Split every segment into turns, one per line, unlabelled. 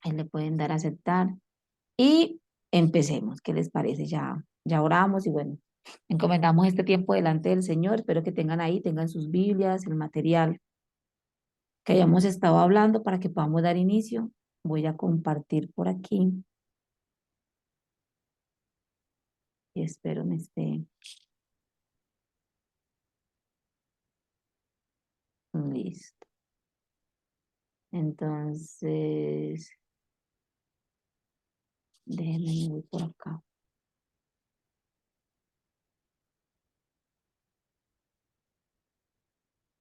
Ahí le pueden dar a aceptar y empecemos. ¿Qué les parece? Ya oramos y bueno, encomendamos este tiempo delante del Señor. Espero que tengan ahí, tengan sus Biblias, el material que hayamos estado hablando para que podamos dar inicio. Voy a compartir por aquí y espero me esté listo. Entonces, déjenme me voy por acá.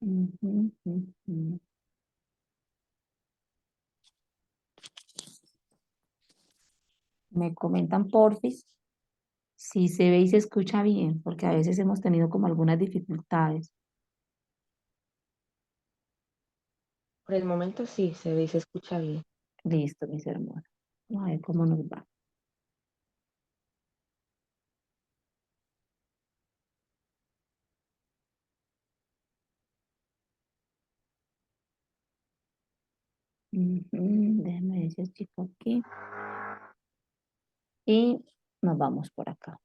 Ujú, ujú. Me comentan porfis si se ve y se escucha bien, porque a veces hemos tenido como algunas dificultades.
Por el momento sí, se ve y se escucha bien.
Listo, mis hermanos. Vamos a ver cómo nos va. Ujú, déjenme ver si es chico aquí. Y nos vamos por acá.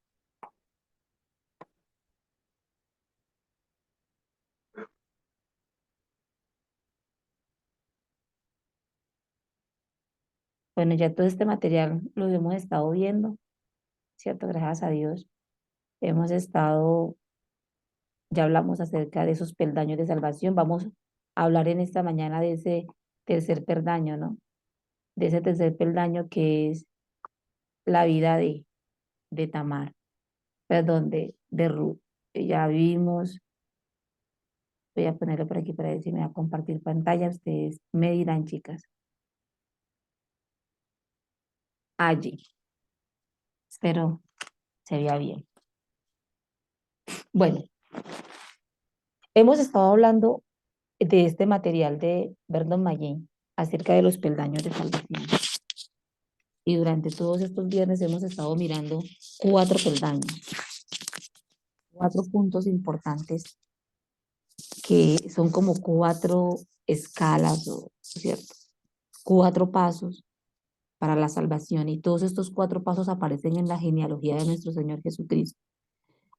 Bueno, ya todo este material lo hemos estado viendo, ¿cierto? Gracias a Dios. Hemos estado, ya hablamos acerca de esos peldaños de salvación. Vamos a hablar en esta mañana de ese tercer peldaño, ¿no? De ese tercer peldaño que es la vida de Tamar, perdón, de Ruth. Ya vimos, voy a ponerlo por aquí para ver si me va a compartir pantalla. Ustedes me dirán, chicas, allí. Espero se vea bien. Bueno, hemos estado hablando de este material de Verdon Mayen acerca de los peldaños de salvación. Y durante todos estos viernes hemos estado mirando cuatro peldaños, cuatro puntos importantes que son como cuatro escalas, ¿cierto? Cuatro pasos para la salvación. Y todos estos cuatro pasos aparecen en la genealogía de nuestro Señor Jesucristo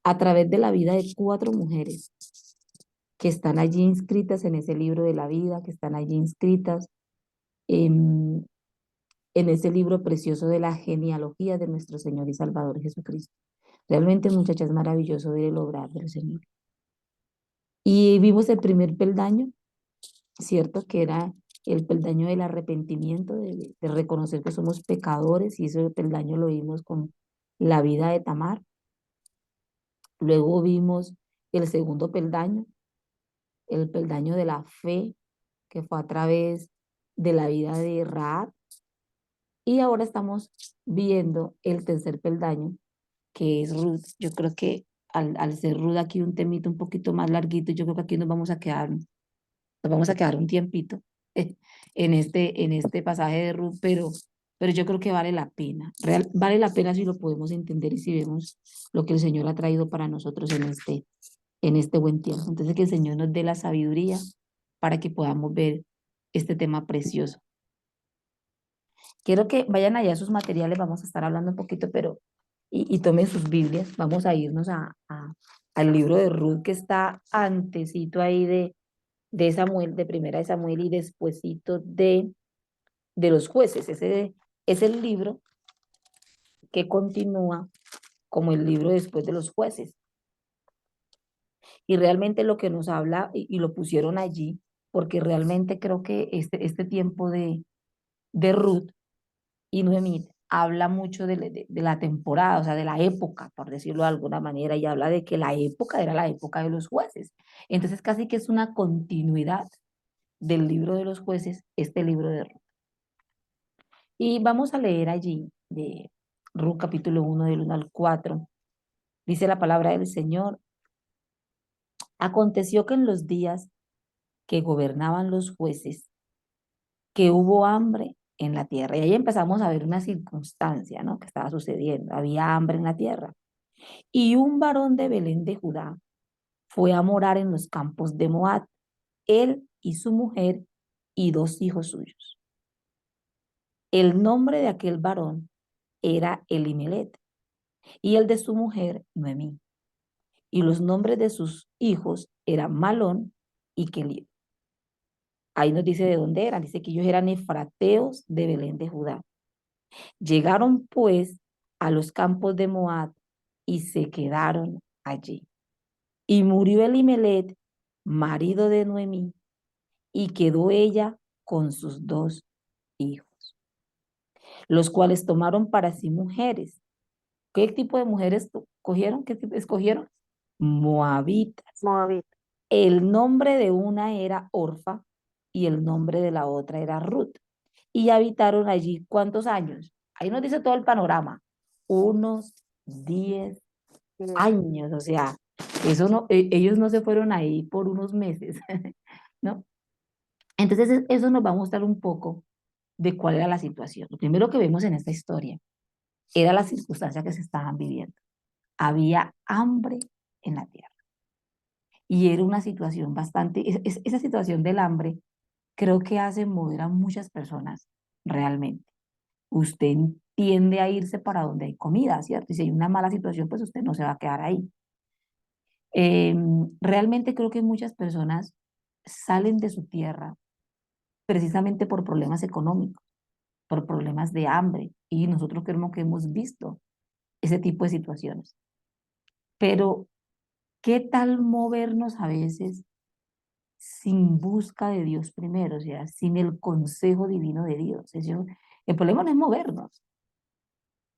a través de la vida de cuatro mujeres que están allí inscritas en ese libro de la vida, que están allí inscritas en, en ese libro precioso de la genealogía de nuestro Señor y Salvador Jesucristo. Realmente, muchachas, es maravilloso ver el obrar del Señor. Y vimos el primer peldaño, ¿cierto? Que era el peldaño del arrepentimiento, de reconocer que somos pecadores, y ese peldaño lo vimos con la vida de Tamar. Luego vimos el segundo peldaño, el peldaño de la fe, que fue a través de la vida de Raab. Y ahora estamos viendo el tercer peldaño, que es Ruth. Yo creo que al ser Ruth aquí un temito un poquito más larguito, yo creo que aquí nos vamos a quedar un tiempito en este pasaje de Ruth, pero yo creo que vale la pena. Vale la pena si lo podemos entender y si vemos lo que el Señor ha traído para nosotros en este buen tiempo. Entonces, que el Señor nos dé la sabiduría para que podamos ver este tema precioso. Quiero que vayan allá a sus materiales, vamos a estar hablando un poquito, pero y tomen sus Biblias, vamos a irnos al libro de Ruth que está antesito ahí de Samuel, de primera de Samuel y despuesito de los jueces. Ese es el libro que continúa como el libro después de los jueces. Y realmente lo que nos habla, y lo pusieron allí, porque realmente creo que este tiempo de Ruth y Noemí habla mucho de la temporada, o sea, de la época, por decirlo de alguna manera, y habla de que la época era la época de los jueces. Entonces casi que es una continuidad del libro de los jueces, este libro de Ruth. Y vamos a leer allí de Ruth capítulo 1 del 1 al 4. Dice la palabra del Señor: aconteció que en los días que gobernaban los jueces, que hubo hambre en la tierra. Y ahí empezamos a ver una circunstancia, ¿no? Que estaba sucediendo. Había hambre en la tierra. Y un varón de Belén de Judá fue a morar en los campos de Moab, él y su mujer y dos hijos suyos. El nombre de aquel varón era Elimelech y el de su mujer Noemí. Y los nombres de sus hijos eran Malón y Kelión. Ahí nos dice de dónde eran. Dice que ellos eran efrateos de Belén de Judá. Llegaron pues a los campos de Moab y se quedaron allí. Y murió Elimelech, marido de Noemí, y quedó ella con sus dos hijos, los cuales tomaron para sí mujeres. ¿Qué tipo de mujeres cogieron? ¿Qué tipo escogieron? Moabitas.
Moabit.
El nombre de una era Orfa y el nombre de la otra era Ruth. Y habitaron allí, ¿cuántos años? Ahí nos dice todo el panorama. Unos 10 años, o sea, eso no, ellos no se fueron ahí por unos meses, ¿no? Entonces eso nos va a mostrar un poco de cuál era la situación. Lo primero que vemos en esta historia era la circunstancia que se estaban viviendo. Había hambre en la tierra y era una situación bastante, esa situación del hambre creo que hace mover a muchas personas realmente. Usted tiende a irse para donde hay comida, ¿cierto? Y si hay una mala situación, pues usted no se va a quedar ahí. Realmente creo que muchas personas salen de su tierra precisamente por problemas económicos, por problemas de hambre, y nosotros creemos que hemos visto ese tipo de situaciones. Pero, ¿qué tal movernos a veces sin busca de Dios primero? O sea, sin el consejo divino de Dios. El problema no es movernos,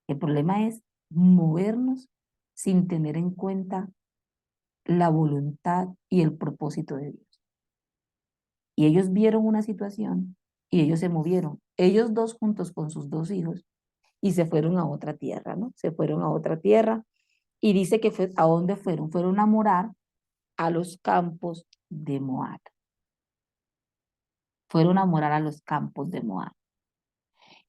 el problema es movernos sin tener en cuenta la voluntad y el propósito de Dios. Y ellos vieron una situación y ellos se movieron, ellos dos juntos con sus dos hijos, y se fueron a otra tierra, ¿no? Se fueron a otra tierra y dice que fue, ¿a dónde fueron? Fueron a morar a los campos de Moab. Fueron a morar a los campos de Moab.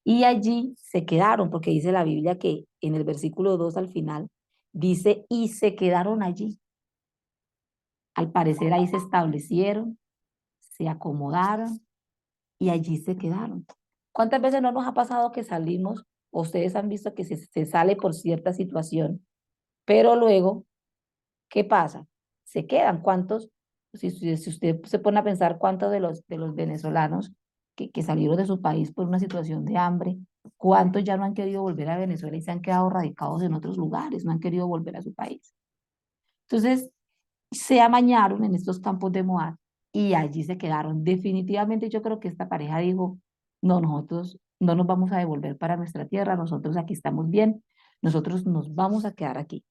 Y allí se quedaron, porque dice la Biblia que en el versículo 2 al final, dice, y se quedaron allí. Al parecer ahí se establecieron, se acomodaron y allí se quedaron. ¿Cuántas veces no nos ha pasado que salimos, o ustedes han visto que se sale por cierta situación, pero luego, ¿qué pasa? Se quedan. ¿Cuántos? Si usted se pone a pensar cuántos de los venezolanos que salieron de su país por una situación de hambre, cuántos ya no han querido volver a Venezuela y se han quedado radicados en otros lugares, no han querido volver a su país. Entonces, se amañaron en estos campos de Moab y allí se quedaron. Definitivamente yo creo que esta pareja dijo, no, nosotros no nos vamos a devolver para nuestra tierra, nosotros aquí estamos bien, nosotros nos vamos a quedar aquí.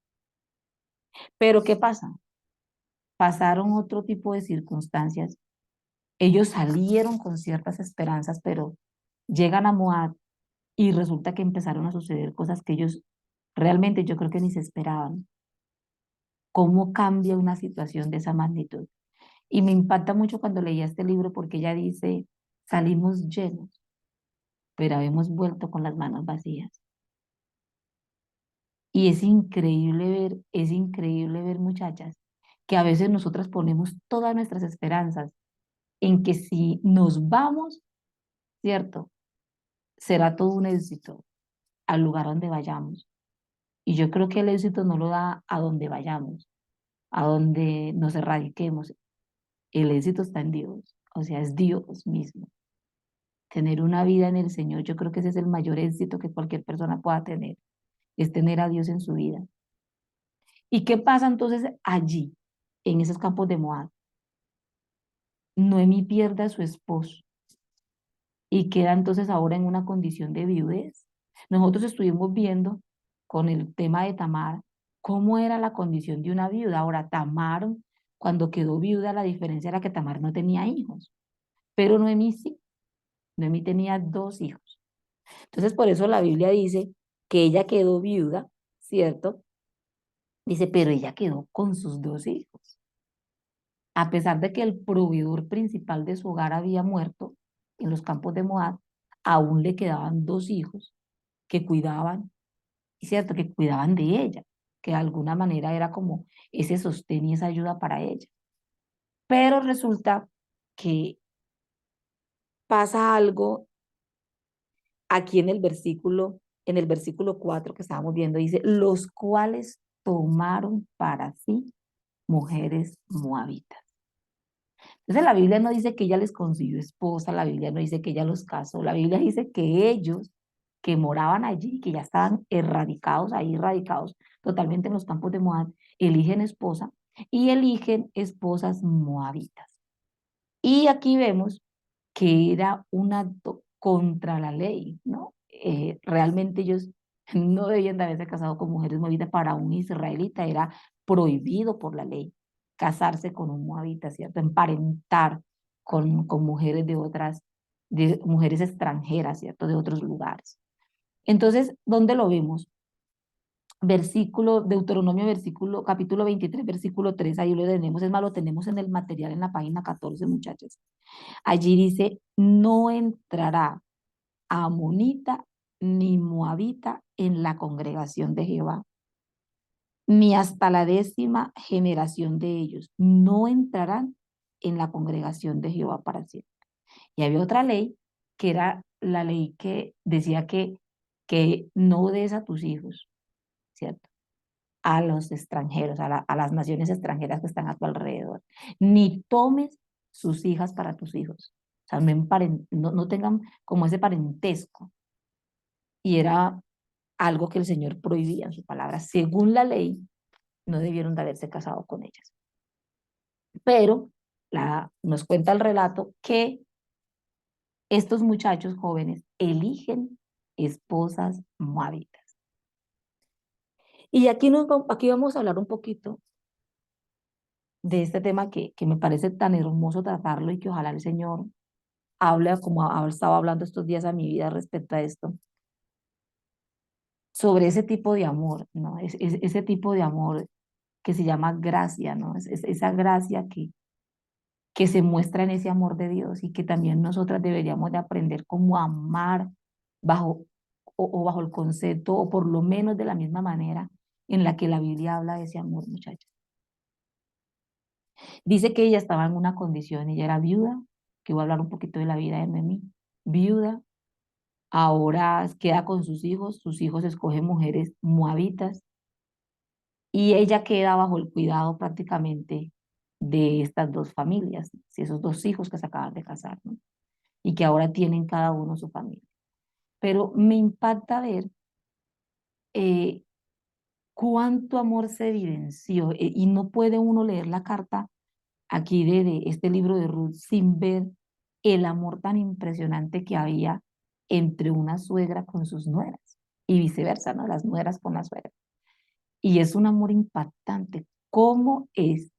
Pero ¿qué pasa? Pasaron otro tipo de circunstancias. Ellos salieron con ciertas esperanzas, pero llegan a Moab y resulta que empezaron a suceder cosas que ellos realmente yo creo que ni se esperaban. ¿Cómo cambia una situación de esa magnitud? Y me impacta mucho cuando leía este libro porque ella dice, salimos llenos, pero hemos vuelto con las manos vacías. Y es increíble ver, muchachas, que a veces nosotras ponemos todas nuestras esperanzas en que si nos vamos, ¿cierto? Será todo un éxito al lugar donde vayamos. Y yo creo que el éxito no lo da a donde vayamos, a donde nos erradiquemos. El éxito está en Dios, o sea, es Dios mismo. Tener una vida en el Señor, yo creo que ese es el mayor éxito que cualquier persona pueda tener, es tener a Dios en su vida. ¿Y qué pasa entonces allí, en esos campos de Moab? Noemí pierde a su esposo y queda entonces ahora en una condición de viudez. Nosotros estuvimos viendo con el tema de Tamar cómo era la condición de una viuda. Ahora, Tamar, cuando quedó viuda, la diferencia era que Tamar no tenía hijos, pero Noemí sí. Noemí tenía dos hijos. Entonces, por eso la Biblia dice que ella quedó viuda, ¿cierto? Dice, pero ella quedó con sus dos hijos. A pesar de que el proveedor principal de su hogar había muerto en los campos de Moab, aún le quedaban dos hijos que cuidaban, ¿cierto? Que cuidaban de ella, que de alguna manera era como ese sostén y esa ayuda para ella. Pero resulta que pasa algo aquí en el versículo 4 que estábamos viendo, dice, los cuales tomaron para sí mujeres moabitas. Entonces la Biblia no dice que ella les consiguió esposa, la Biblia no dice que ella los casó, la Biblia dice que ellos que moraban allí, que ya estaban erradicados, ahí radicados totalmente en los campos de Moab, eligen esposa y eligen esposas moabitas. Y aquí vemos que era un acto contra la ley, ¿no? Realmente ellos no debían de haberse casado con mujeres moabitas. Para un israelita era prohibido por la ley casarse con un moabita, ¿cierto? Emparentar con mujeres de mujeres extranjeras, ¿cierto? De otros lugares. Entonces, ¿dónde lo vemos? Deuteronomio, capítulo 23, versículo 3, ahí lo tenemos, es más, lo tenemos en el material en la página 14, muchachos. Allí dice, no entrará amonita ni moabita en la congregación de Jehová, ni hasta la 10ª generación de ellos. No entrarán en la congregación de Jehová para siempre. Y había otra ley, que era la ley que decía que no des a tus hijos, ¿cierto? A los extranjeros, a las naciones extranjeras que están a tu alrededor, ni tomes sus hijas para tus hijos. O sea, no tengan como ese parentesco. Y era algo que el Señor prohibía en su palabra. Según la ley, no debieron de haberse casado con ellas. Pero nos cuenta el relato que estos muchachos jóvenes eligen esposas moabitas. Y aquí vamos a hablar un poquito de este tema que me parece tan hermoso tratarlo y que ojalá el Señor hable como ha estado hablando estos días a mi vida respecto a esto, sobre ese tipo de amor, ¿no? Ese tipo de amor que se llama gracia, ¿no? Esa gracia que se muestra en ese amor de Dios y que también nosotras deberíamos de aprender cómo amar bajo o bajo el concepto o por lo menos de la misma manera en la que la Biblia habla de ese amor, muchachos. Dice que ella estaba en una condición, ella era viuda, que voy a hablar un poquito de la vida de Noemí, viuda, ahora queda con sus hijos escogen mujeres moabitas y ella queda bajo el cuidado prácticamente de estas dos familias, esos dos hijos que se acaban de casar, ¿no? Y que ahora tienen cada uno su familia. Pero me impacta ver eh, cuánto amor se evidenció y no puede uno leer la carta aquí de este libro de Ruth sin ver el amor tan impresionante que había entre una suegra con sus nueras y viceversa, ¿no? Las nueras con las suegras. Y es un amor impactante. ¿Cómo es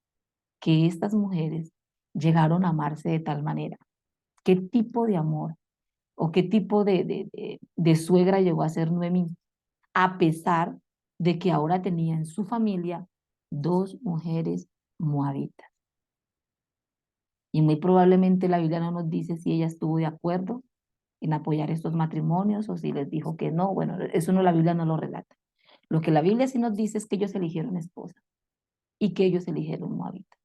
que estas mujeres llegaron a amarse de tal manera? ¿Qué tipo de amor o qué tipo de suegra llegó a ser Noemí? A pesar de que ahora tenía en su familia dos mujeres moabitas. Y muy probablemente la Biblia no nos dice si ella estuvo de acuerdo en apoyar estos matrimonios o si les dijo que no. Bueno, eso no, la Biblia no lo relata. Lo que la Biblia sí nos dice es que ellos eligieron esposa y que ellos eligieron moabita.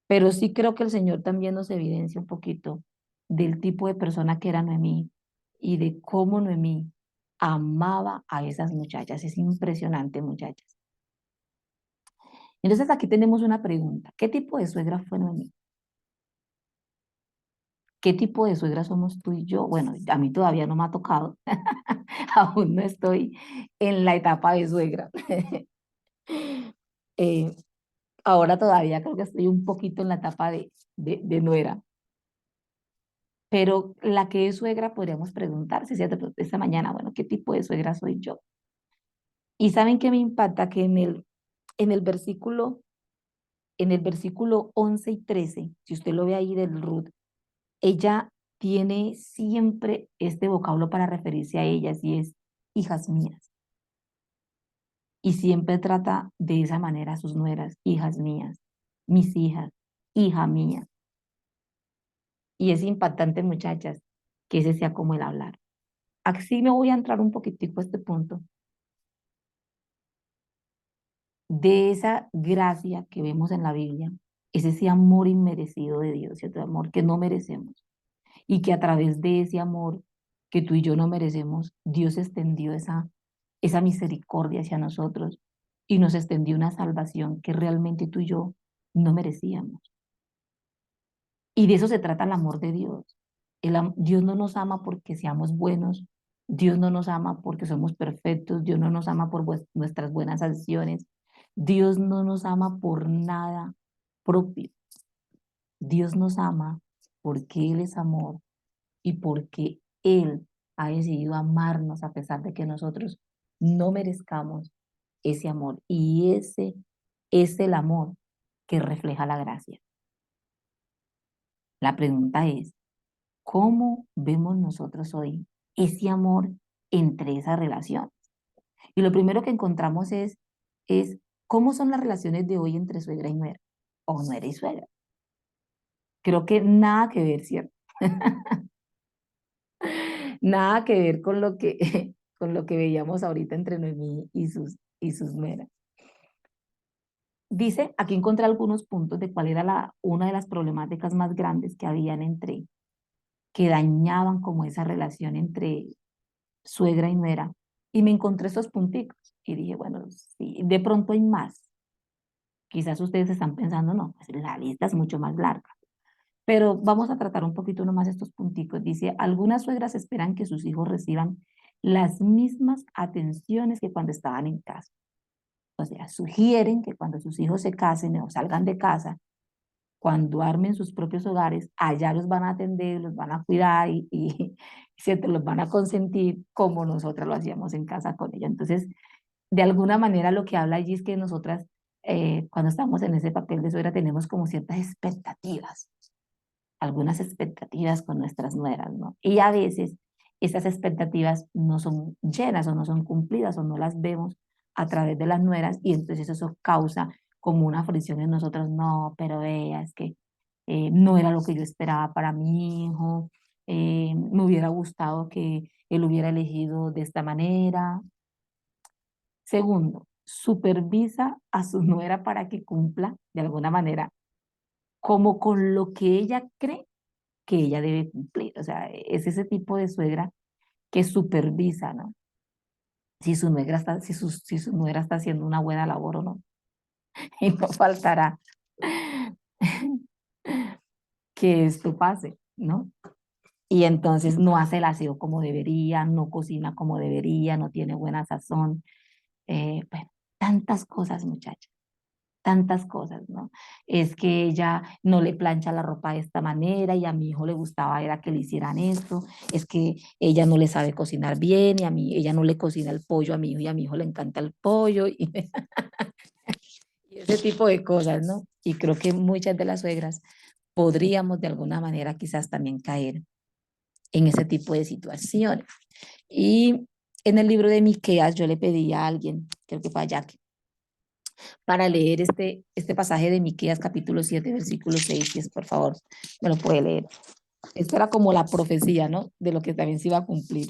Pero sí creo que el Señor también nos evidencia un poquito del tipo de persona que era Noemí y de cómo Noemí amaba a esas muchachas. Es impresionante, muchachas. Entonces aquí tenemos una pregunta. ¿Qué tipo de suegra fue Noemí? ¿Qué tipo de suegra somos tú y yo? Bueno, a mí todavía no me ha tocado. Aún no estoy en la etapa de suegra. Eh, ahora todavía creo que estoy un poquito en la etapa de nuera. Pero la que es suegra podríamos preguntarse, ¿cierto? Esta mañana, bueno, ¿qué tipo de suegra soy yo? Y saben que me impacta que en el versículo, en el versículo 11 y 13, si usted lo ve ahí del Ruth, ella tiene siempre este vocablo para referirse a ellas y es hijas mías. Y siempre trata de esa manera a sus nueras, hijas mías, mis hijas, hija mía. Y es impactante, muchachas, que ese sea como el hablar. Así me voy a entrar un poquitico a este punto de esa gracia que vemos en la Biblia, es ese amor inmerecido de Dios, ese amor que no merecemos y que a través de ese amor que tú y yo no merecemos, Dios extendió esa misericordia hacia nosotros y nos extendió una salvación que realmente tú y yo no merecíamos. Y de eso se trata el amor de Dios. Dios no nos ama porque seamos buenos, Dios no nos ama porque somos perfectos, Dios no nos ama por nuestras buenas acciones, Dios no nos ama por nada propio. Dios nos ama porque Él es amor y porque Él ha decidido amarnos a pesar de que nosotros no merezcamos ese amor. Y ese es el amor que refleja la gracia. La pregunta es, ¿cómo vemos nosotros hoy ese amor entre esa relación? Y lo primero que encontramos es cómo son las relaciones de hoy entre suegra y nuera, o nuera y suegra. Creo que nada que ver, ¿cierto? Nada que ver con lo que, con lo que veíamos ahorita entre Noemí y sus nueras. Dice, aquí encontré algunos puntos de cuál era una de las problemáticas más grandes que habían que dañaban como esa relación entre suegra y nuera. Y me encontré esos punticos y dije, bueno, sí, de pronto hay más. Quizás ustedes están pensando, no, pues la lista es mucho más larga. Pero vamos a tratar un poquito nomás estos punticos. Dice, algunas suegras esperan que sus hijos reciban las mismas atenciones que cuando estaban en casa. O sea, sugieren que cuando sus hijos se casen o salgan de casa, cuando armen sus propios hogares, allá los van a atender, los van a cuidar y ¿cierto? Los van a consentir como nosotras lo hacíamos en casa con ella. Entonces, de alguna manera lo que habla allí es que nosotras, cuando estamos en ese papel de suegra, tenemos como ciertas expectativas, algunas expectativas con nuestras nueras, ¿no? Y a veces esas expectativas no son llenas o no son cumplidas o no las vemos a través de las nueras y entonces eso causa como una fricción en nosotros, no, pero vea, es que no era lo que yo esperaba para mi hijo, me hubiera gustado que él hubiera elegido de esta manera. Segundo, supervisa a su nuera para que cumpla de alguna manera como con lo que ella cree que ella debe cumplir. O sea, es ese tipo de suegra que supervisa, ¿no? Si su nuera está, si su nuera está haciendo una buena labor o no. Y no faltará que esto pase, ¿no? Y entonces no hace el aseo como debería, no cocina como debería, no tiene buena sazón. Bueno, tantas cosas, muchachos. Tantas cosas, ¿no? Es que ella no le plancha la ropa de esta manera y a mi hijo le gustaba era que le hicieran esto, es que ella no le sabe cocinar bien y a mí ella no le cocina el pollo a mi hijo y a mi hijo le encanta el pollo y ese tipo de cosas, ¿no? Y creo que muchas de las suegras podríamos de alguna manera quizás también caer en ese tipo de situaciones. Y en el libro de Miqueas yo le pedí a alguien, creo que fue a Jackie, para leer este pasaje de Miqueas capítulo 7 versículo 6 si es por favor, me lo puede leer. Esto era como la profecía, ¿no? De lo que también se iba a cumplir.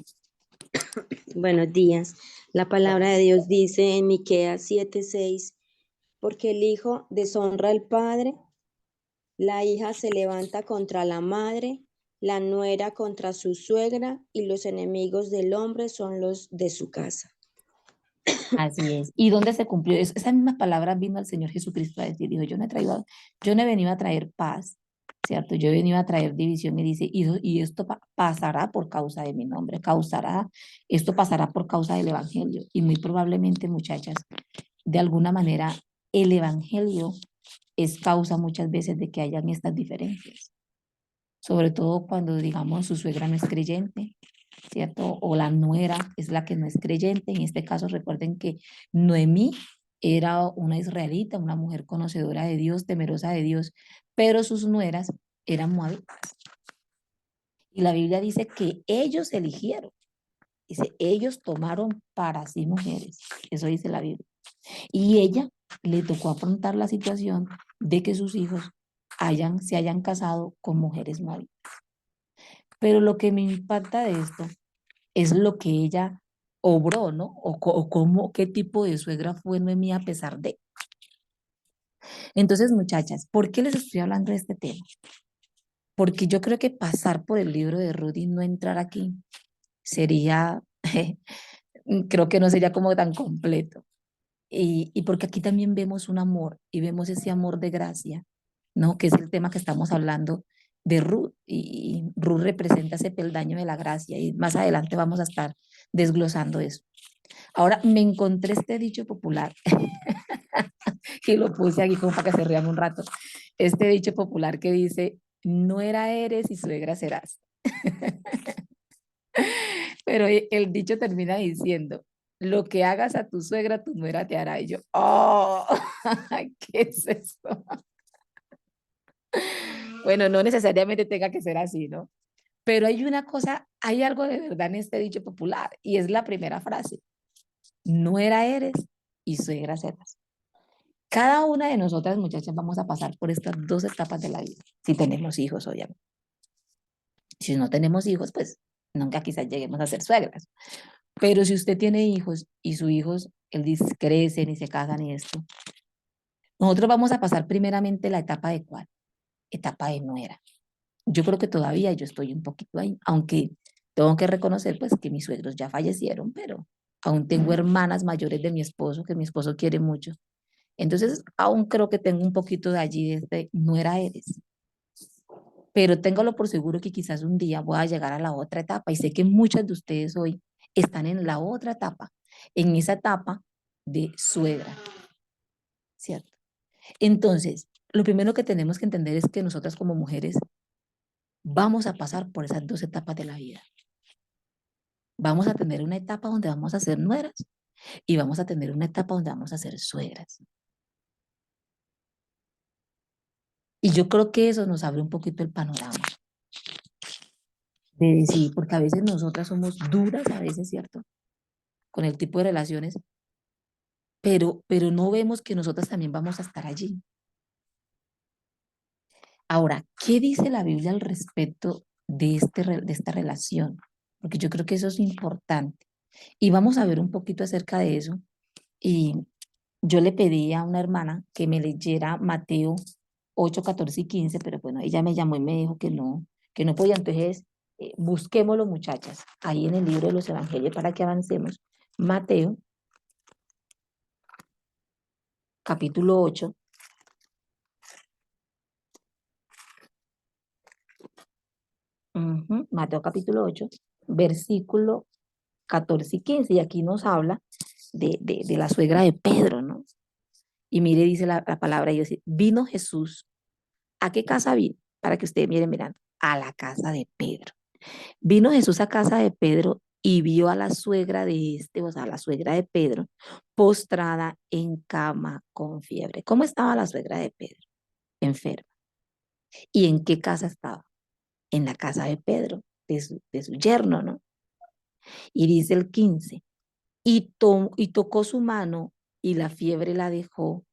Buenos días. La palabra de Dios dice en Miqueas 7:6, porque el hijo deshonra al padre, la hija se levanta contra la madre, la nuera contra su suegra, y los enemigos del hombre son los de su casa.
Así es. ¿Y dónde se cumplió? Esa misma palabra vino el Señor Jesucristo a decir, dijo, yo no he venido a traer paz, ¿cierto? Yo he venido a traer división y dice, y esto pasará por causa de mi nombre, esto pasará por causa del Evangelio. Y muy probablemente, muchachas, de alguna manera, el Evangelio es causa muchas veces de que hayan estas diferencias, sobre todo cuando, digamos, su suegra no es creyente, ¿cierto? O la nuera es la que no es creyente. En este caso, recuerden que Noemí era una israelita, una mujer conocedora de Dios, temerosa de Dios, pero sus nueras eran moabitas. Y la Biblia dice que ellos eligieron, dice, ellos tomaron para sí mujeres, eso dice la Biblia. Y ella le tocó afrontar la situación de que sus hijos se hayan casado con mujeres moabitas. Pero lo que me impacta de esto es lo que ella obró, ¿no? O cómo, qué tipo de suegra fue Noemí a pesar de. Entonces, muchachas, ¿por qué les estoy hablando de este tema? Porque yo creo que pasar por el libro de Ruth y no entrar aquí sería, creo que no sería como tan completo. Y porque aquí también vemos un amor y vemos ese amor de gracia, ¿no? Que es el tema que estamos hablando de Ruth. Y Ruth representa ese peldaño de la gracia y más adelante vamos a estar desglosando eso. Ahora me encontré este dicho popular y lo puse aquí como para que se rían un rato. Este dicho popular que dice, nuera eres y suegra serás. Pero el dicho termina diciendo, lo que hagas a tu suegra, tu nuera te hará. Y yo, oh, ¿qué es esto? Bueno, no necesariamente tenga que ser así, ¿no? Pero hay una cosa, hay algo de verdad en este dicho popular y es la primera frase. Nuera eres y suegra serás. Cada una de nosotras, muchachas, vamos a pasar por estas dos etapas de la vida, si tenemos hijos, obviamente. Si no tenemos hijos, pues nunca quizás lleguemos a ser suegras. Pero si usted tiene hijos y sus hijos, él dice, crecen y se casan y esto, nosotros vamos a pasar primeramente la etapa de cuál? Etapa de nuera. Yo creo que todavía yo estoy un poquito ahí, aunque tengo que reconocer pues que mis suegros ya fallecieron, pero aún tengo hermanas mayores de mi esposo, que mi esposo quiere mucho. Entonces, aún creo que tengo un poquito de allí, desde nuera eres. Pero téngalo por seguro que quizás un día voy a llegar a la otra etapa y sé que muchas de ustedes hoy están en la otra etapa, en esa etapa de suegra, ¿cierto? Entonces, lo primero que tenemos que entender es que nosotras como mujeres vamos a pasar por esas dos etapas de la vida. Vamos a tener una etapa donde vamos a ser nueras y vamos a tener una etapa donde vamos a ser suegras. Y yo creo que eso nos abre un poquito el panorama de decir, porque a veces nosotras somos duras, a veces, ¿cierto? Con el tipo de relaciones, pero no vemos que nosotras también vamos a estar allí. Ahora, ¿qué dice la Biblia al respecto de esta relación? Porque yo creo que eso es importante. Y vamos a ver un poquito acerca de eso. Y yo le pedí a una hermana que me leyera Mateo 8, 14 y 15, pero bueno, ella me llamó y me dijo que no podía. Entonces, busquémoslo, muchachas, ahí en el libro de los Evangelios para que avancemos. Mateo, capítulo 8. Mateo capítulo 8, versículo 14 y 15, y aquí nos habla de la suegra de Pedro, ¿no? Y mire, dice la palabra, y dice, vino Jesús. ¿A qué casa vino? Para que ustedes miren mirando, a la casa de Pedro. Vino Jesús a casa de Pedro y vio a la suegra de este, o sea, la suegra de Pedro, postrada en cama con fiebre. ¿Cómo estaba la suegra de Pedro? Enferma. ¿Y en qué casa estaba? En la casa de Pedro, de su yerno, ¿no? Y dice el 15, y tocó su mano y la fiebre la dejó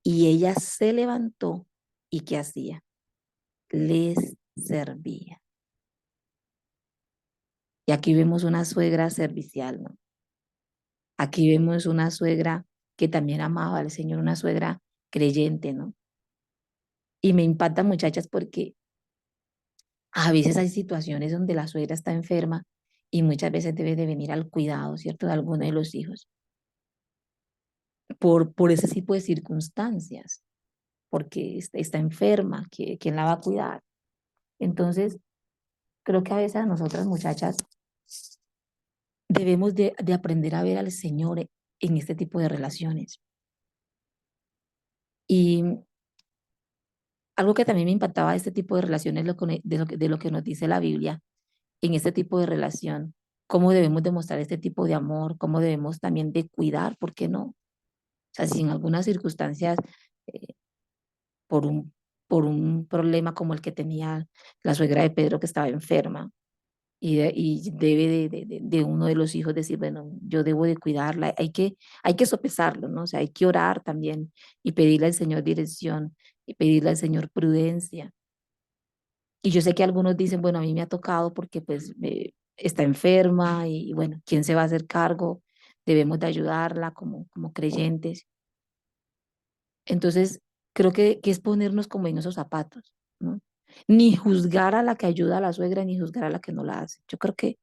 y ella se levantó y ¿qué hacía? Les servía. Y aquí vemos una suegra servicial, ¿no? Aquí vemos una suegra que también amaba al Señor, una suegra creyente, ¿no? Y me impacta, muchachas, porque a veces hay situaciones donde la suegra está enferma y muchas veces debe de venir al cuidado, ¿cierto?, de alguno de los hijos, por ese tipo de circunstancias, porque está enferma, ¿quién la va a cuidar? Entonces, creo que a veces a nosotras, muchachas, debemos de aprender a ver al Señor en este tipo de relaciones. Y algo que también me impactaba de este tipo de relaciones, de lo que nos dice la Biblia, en este tipo de relación, cómo debemos demostrar este tipo de amor, cómo debemos también de cuidar, ¿por qué no? O sea, si en algunas circunstancias, eh, por por un problema como el que tenía la suegra de Pedro, que estaba enferma, y debe de uno de los hijos decir, bueno, yo debo de cuidarla, hay que sopesarlo, ¿no? O sea, hay que orar también y pedirle al Señor dirección y pedirle al Señor prudencia. Y yo sé que algunos dicen, bueno, a mí me ha tocado porque pues está enferma y bueno, ¿quién se va a hacer cargo? Debemos de ayudarla como creyentes. Entonces, creo que es ponernos como en esos zapatos, ¿no? Ni juzgar a la que ayuda a la suegra, ni juzgar a la que no la hace. Yo creo que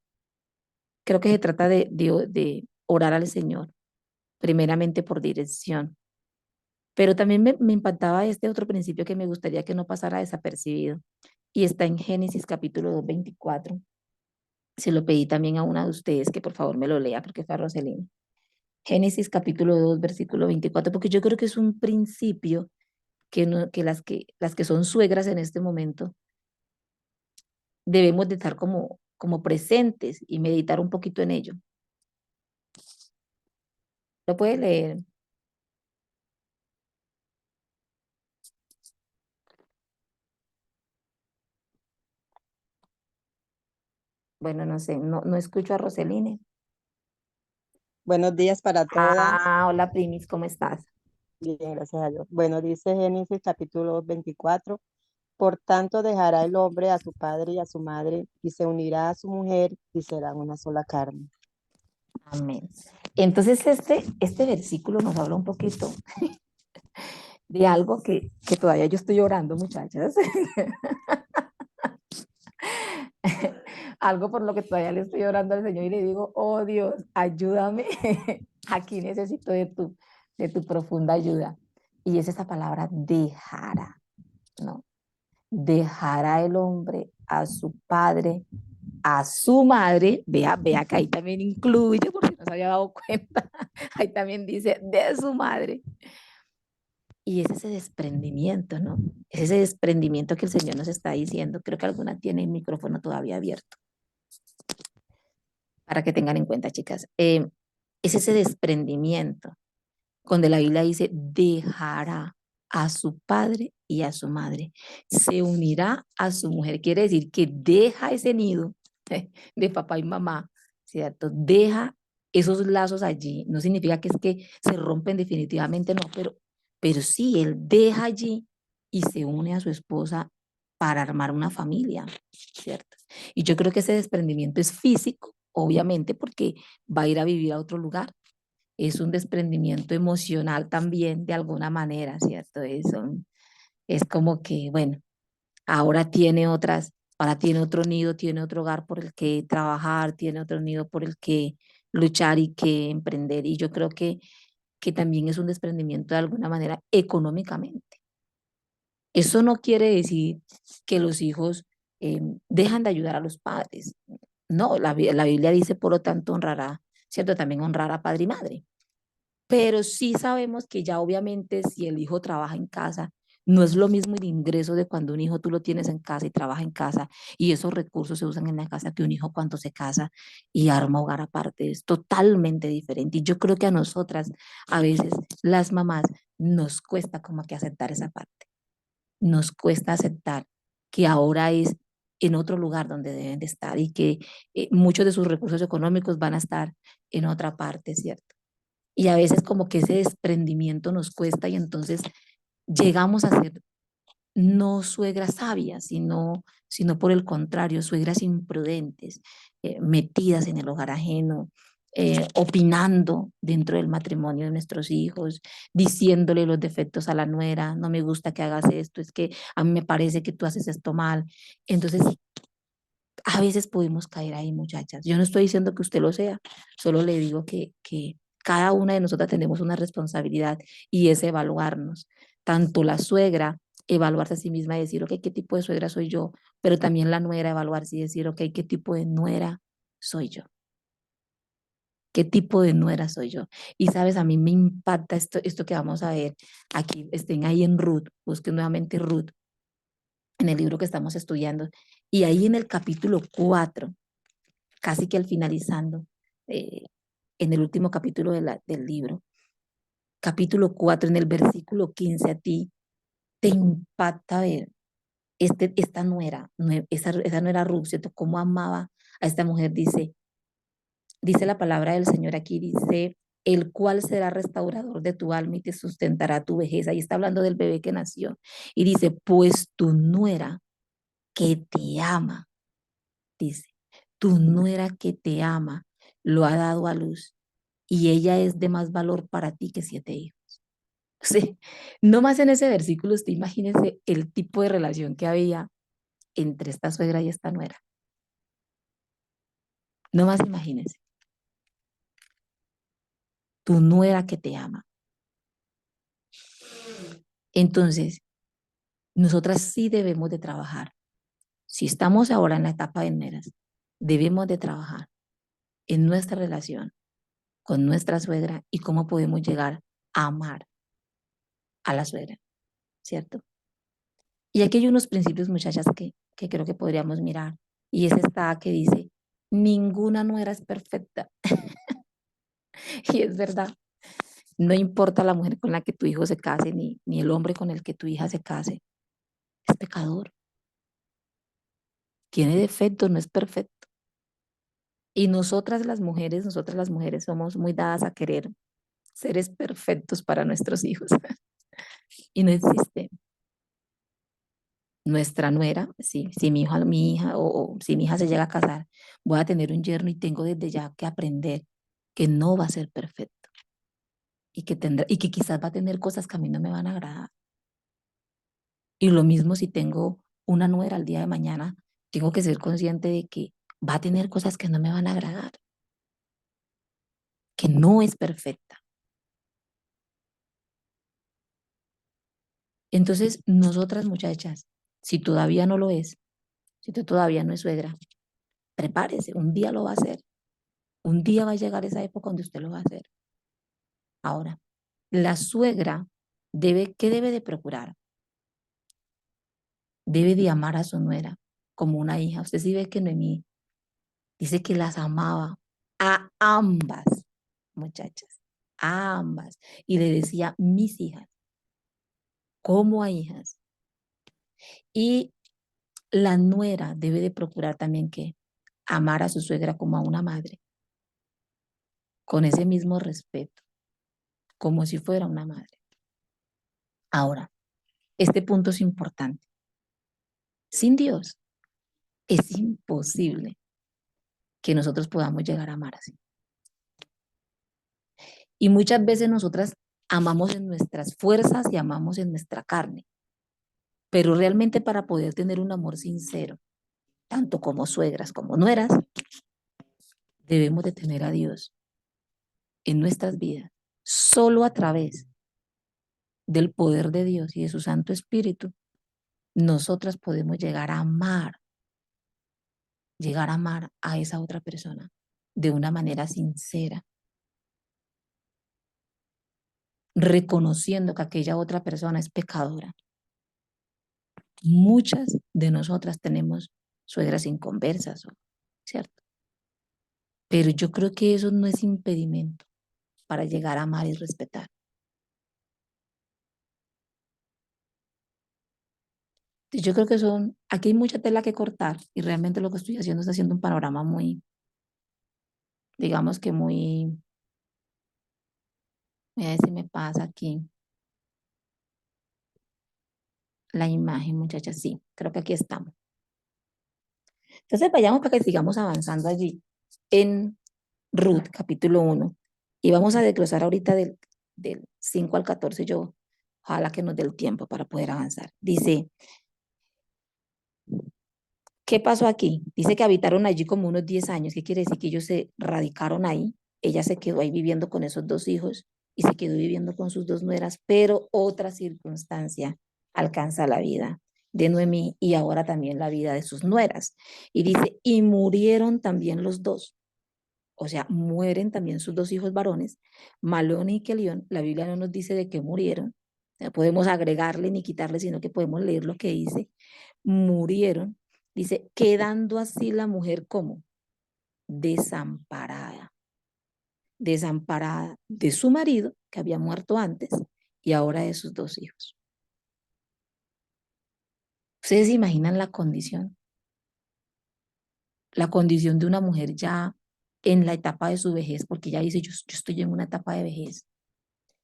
creo que se trata de orar al Señor, primeramente por dirección. Pero también me impactaba este otro principio que me gustaría que no pasara desapercibido, y está en Génesis capítulo 2 24. Se lo pedí también a una de ustedes que por favor me lo lea porque fue a Roselina. Génesis capítulo 2 versículo 24, porque yo creo que es un principio que, no, las que son suegras en este momento debemos de estar como presentes y meditar un poquito en ello. ¿Lo puede leer? Bueno, no sé, no escucho a Roseline.
Buenos días para todas.
Hola Primis, ¿cómo estás?
Bien, gracias a Dios. Bueno, dice Génesis capítulo 24. Por tanto dejará el hombre a su padre y a su madre y se unirá a su mujer y serán una sola carne.
Amén. Entonces este versículo nos habla un poquito de algo que todavía yo estoy orando, muchachas. Algo por lo que todavía le estoy orando al Señor y le digo, oh Dios, ayúdame. Aquí necesito de tu profunda ayuda. Y es esa palabra dejará, ¿no? Dejará el hombre a su padre, a su madre. Vea que ahí también incluye, porque no se había dado cuenta. Ahí también dice de su madre. Y es ese desprendimiento, ¿no? Es ese desprendimiento que el Señor nos está diciendo. Creo que alguna tiene el micrófono todavía abierto, para que tengan en cuenta, chicas. Es ese desprendimiento, cuando la Biblia dice, dejará a su padre y a su madre, se unirá a su mujer. Quiere decir que deja ese nido de papá y mamá, ¿cierto? Deja esos lazos allí. No significa que es que se rompen definitivamente, no, pero sí, él deja allí y se une a su esposa para armar una familia, ¿cierto? Y yo creo que ese desprendimiento es físico, obviamente, porque va a ir a vivir a otro lugar. Es un desprendimiento emocional también, de alguna manera, ¿cierto? Es como que, bueno, ahora tiene otro nido, tiene otro hogar por el que trabajar, tiene otro nido por el que luchar y que emprender. Y yo creo que también es un desprendimiento de alguna manera económicamente. Eso no quiere decir que los hijos dejan de ayudar a los padres. No, la Biblia dice, por lo tanto, honrará, ¿cierto? También honrar a padre y madre. Pero sí sabemos que ya obviamente si el hijo trabaja en casa, no es lo mismo el ingreso de cuando un hijo tú lo tienes en casa y trabaja en casa y esos recursos se usan en la casa que un hijo cuando se casa y arma hogar aparte. Es totalmente diferente. Y yo creo que a nosotras, a veces, las mamás, nos cuesta como que aceptar esa parte. Nos cuesta aceptar que ahora es en otro lugar donde deben de estar y que muchos de sus recursos económicos van a estar en otra parte, ¿cierto? Y a veces como que ese desprendimiento nos cuesta y entonces llegamos a ser no suegras sabias, sino por el contrario, suegras imprudentes, metidas en el hogar ajeno, opinando dentro del matrimonio de nuestros hijos, diciéndole los defectos a la nuera, no me gusta que hagas esto, es que a mí me parece que tú haces esto mal. Entonces, a veces podemos caer ahí, muchachas. Yo no estoy diciendo que usted lo sea, solo le digo que cada una de nosotras tenemos una responsabilidad y es evaluarnos. Tanto la suegra, evaluarse a sí misma y decir, ok, ¿qué tipo de suegra soy yo? Pero también la nuera, evaluarse y decir, ok, ¿qué tipo de nuera soy yo? ¿Qué tipo de nuera soy yo? Y sabes, a mí me impacta esto que vamos a ver aquí. Estén ahí en Ruth, busquen nuevamente Ruth en el libro que estamos estudiando. Y ahí en el capítulo 4 casi que al finalizando, eh, en el último capítulo del libro, capítulo 4 en el versículo 15 a ti te impacta ver esta nuera, esa nuera Ruth, ¿cierto? Cómo amaba a esta mujer, dice la palabra del Señor aquí, dice, el cual será restaurador de tu alma y te sustentará tu vejez. Ahí está hablando del bebé que nació. Y dice, pues tu nuera que te ama, dice, tu nuera que te ama, lo ha dado a luz y ella es de más valor para ti que 7 hijos. Sí, no más en ese versículo, usted imagínese el tipo de relación que había entre esta suegra y esta nuera. No más imagínense, tu nuera que te ama. Entonces, nosotras sí debemos de trabajar. Si estamos ahora en la etapa de nueras, debemos de trabajar en nuestra relación con nuestra suegra y cómo podemos llegar a amar a la suegra, ¿cierto? Y aquí hay unos principios, muchachas, que creo que podríamos mirar. Y es esta que dice, ninguna nuera es perfecta. Y es verdad, no importa la mujer con la que tu hijo se case, ni el hombre con el que tu hija se case, es pecador, tiene defectos, no es perfecto. Y nosotras las mujeres somos muy dadas a querer seres perfectos para nuestros hijos. Y no existe. Nuestra nuera, si mi hija o si mi hija se llega a casar, voy a tener un yerno y tengo desde ya que aprender que no va a ser perfecto y que quizás va a tener cosas que a mí no me van a agradar. Y lo mismo si tengo una nuera al día de mañana, tengo que ser consciente de que va a tener cosas que no me van a agradar, que no es perfecta. Entonces, nosotras muchachas, si todavía no lo es, si tú todavía no es suegra, prepárese, un día lo va a hacer. Un día va a llegar esa época donde usted lo va a hacer. Ahora, la suegra ¿qué debe de procurar? Debe de amar a su nuera como una hija. Usted sí ve que Noemí dice que las amaba a ambas muchachas, a ambas. Y le decía mis hijas, como a hijas. Y la nuera debe de procurar también que amar a su suegra como a una madre, con ese mismo respeto, como si fuera una madre. Ahora, este punto es importante. Sin Dios es imposible que nosotros podamos llegar a amar así. Y muchas veces nosotras amamos en nuestras fuerzas y amamos en nuestra carne, pero realmente para poder tener un amor sincero, tanto como suegras como nueras, debemos de tener a Dios en nuestras vidas. Solo a través del poder de Dios y de su Santo Espíritu, nosotras podemos llegar a amar a esa otra persona de una manera sincera, reconociendo que aquella otra persona es pecadora. Muchas de nosotras tenemos suegras inconversas, ¿cierto? Pero yo creo que eso no es impedimento para llegar a amar y respetar. Entonces, yo creo que aquí hay mucha tela que cortar y realmente lo que estoy haciendo es haciendo un panorama muy, digamos que muy, voy a ver si me pasa aquí la imagen, muchachas, sí, creo que aquí estamos. Entonces vayamos para que sigamos avanzando allí en Ruth, capítulo 1, y vamos a desglosar ahorita del 5 al 14, yo ojalá que nos dé el tiempo para poder avanzar. Dice, ¿qué pasó aquí? Dice que habitaron allí como unos 10 años. ¿Qué quiere decir? Que ellos se radicaron ahí. Ella se quedó ahí viviendo con esos dos hijos y se quedó viviendo con sus dos nueras, pero otra circunstancia alcanza la vida de Noemí y ahora también la vida de sus nueras. Y dice, y murieron también los dos. O sea, mueren también sus dos hijos varones, Malón y Kelión. La Biblia no nos dice de qué murieron. No podemos agregarle ni quitarle, sino que podemos leer lo que dice. Murieron. Dice, quedando así la mujer como desamparada. Desamparada de su marido, que había muerto antes, y ahora de sus dos hijos. ¿Ustedes se imaginan la condición? La condición de una mujer ya en la etapa de su vejez, porque ella dice, yo estoy en una etapa de vejez,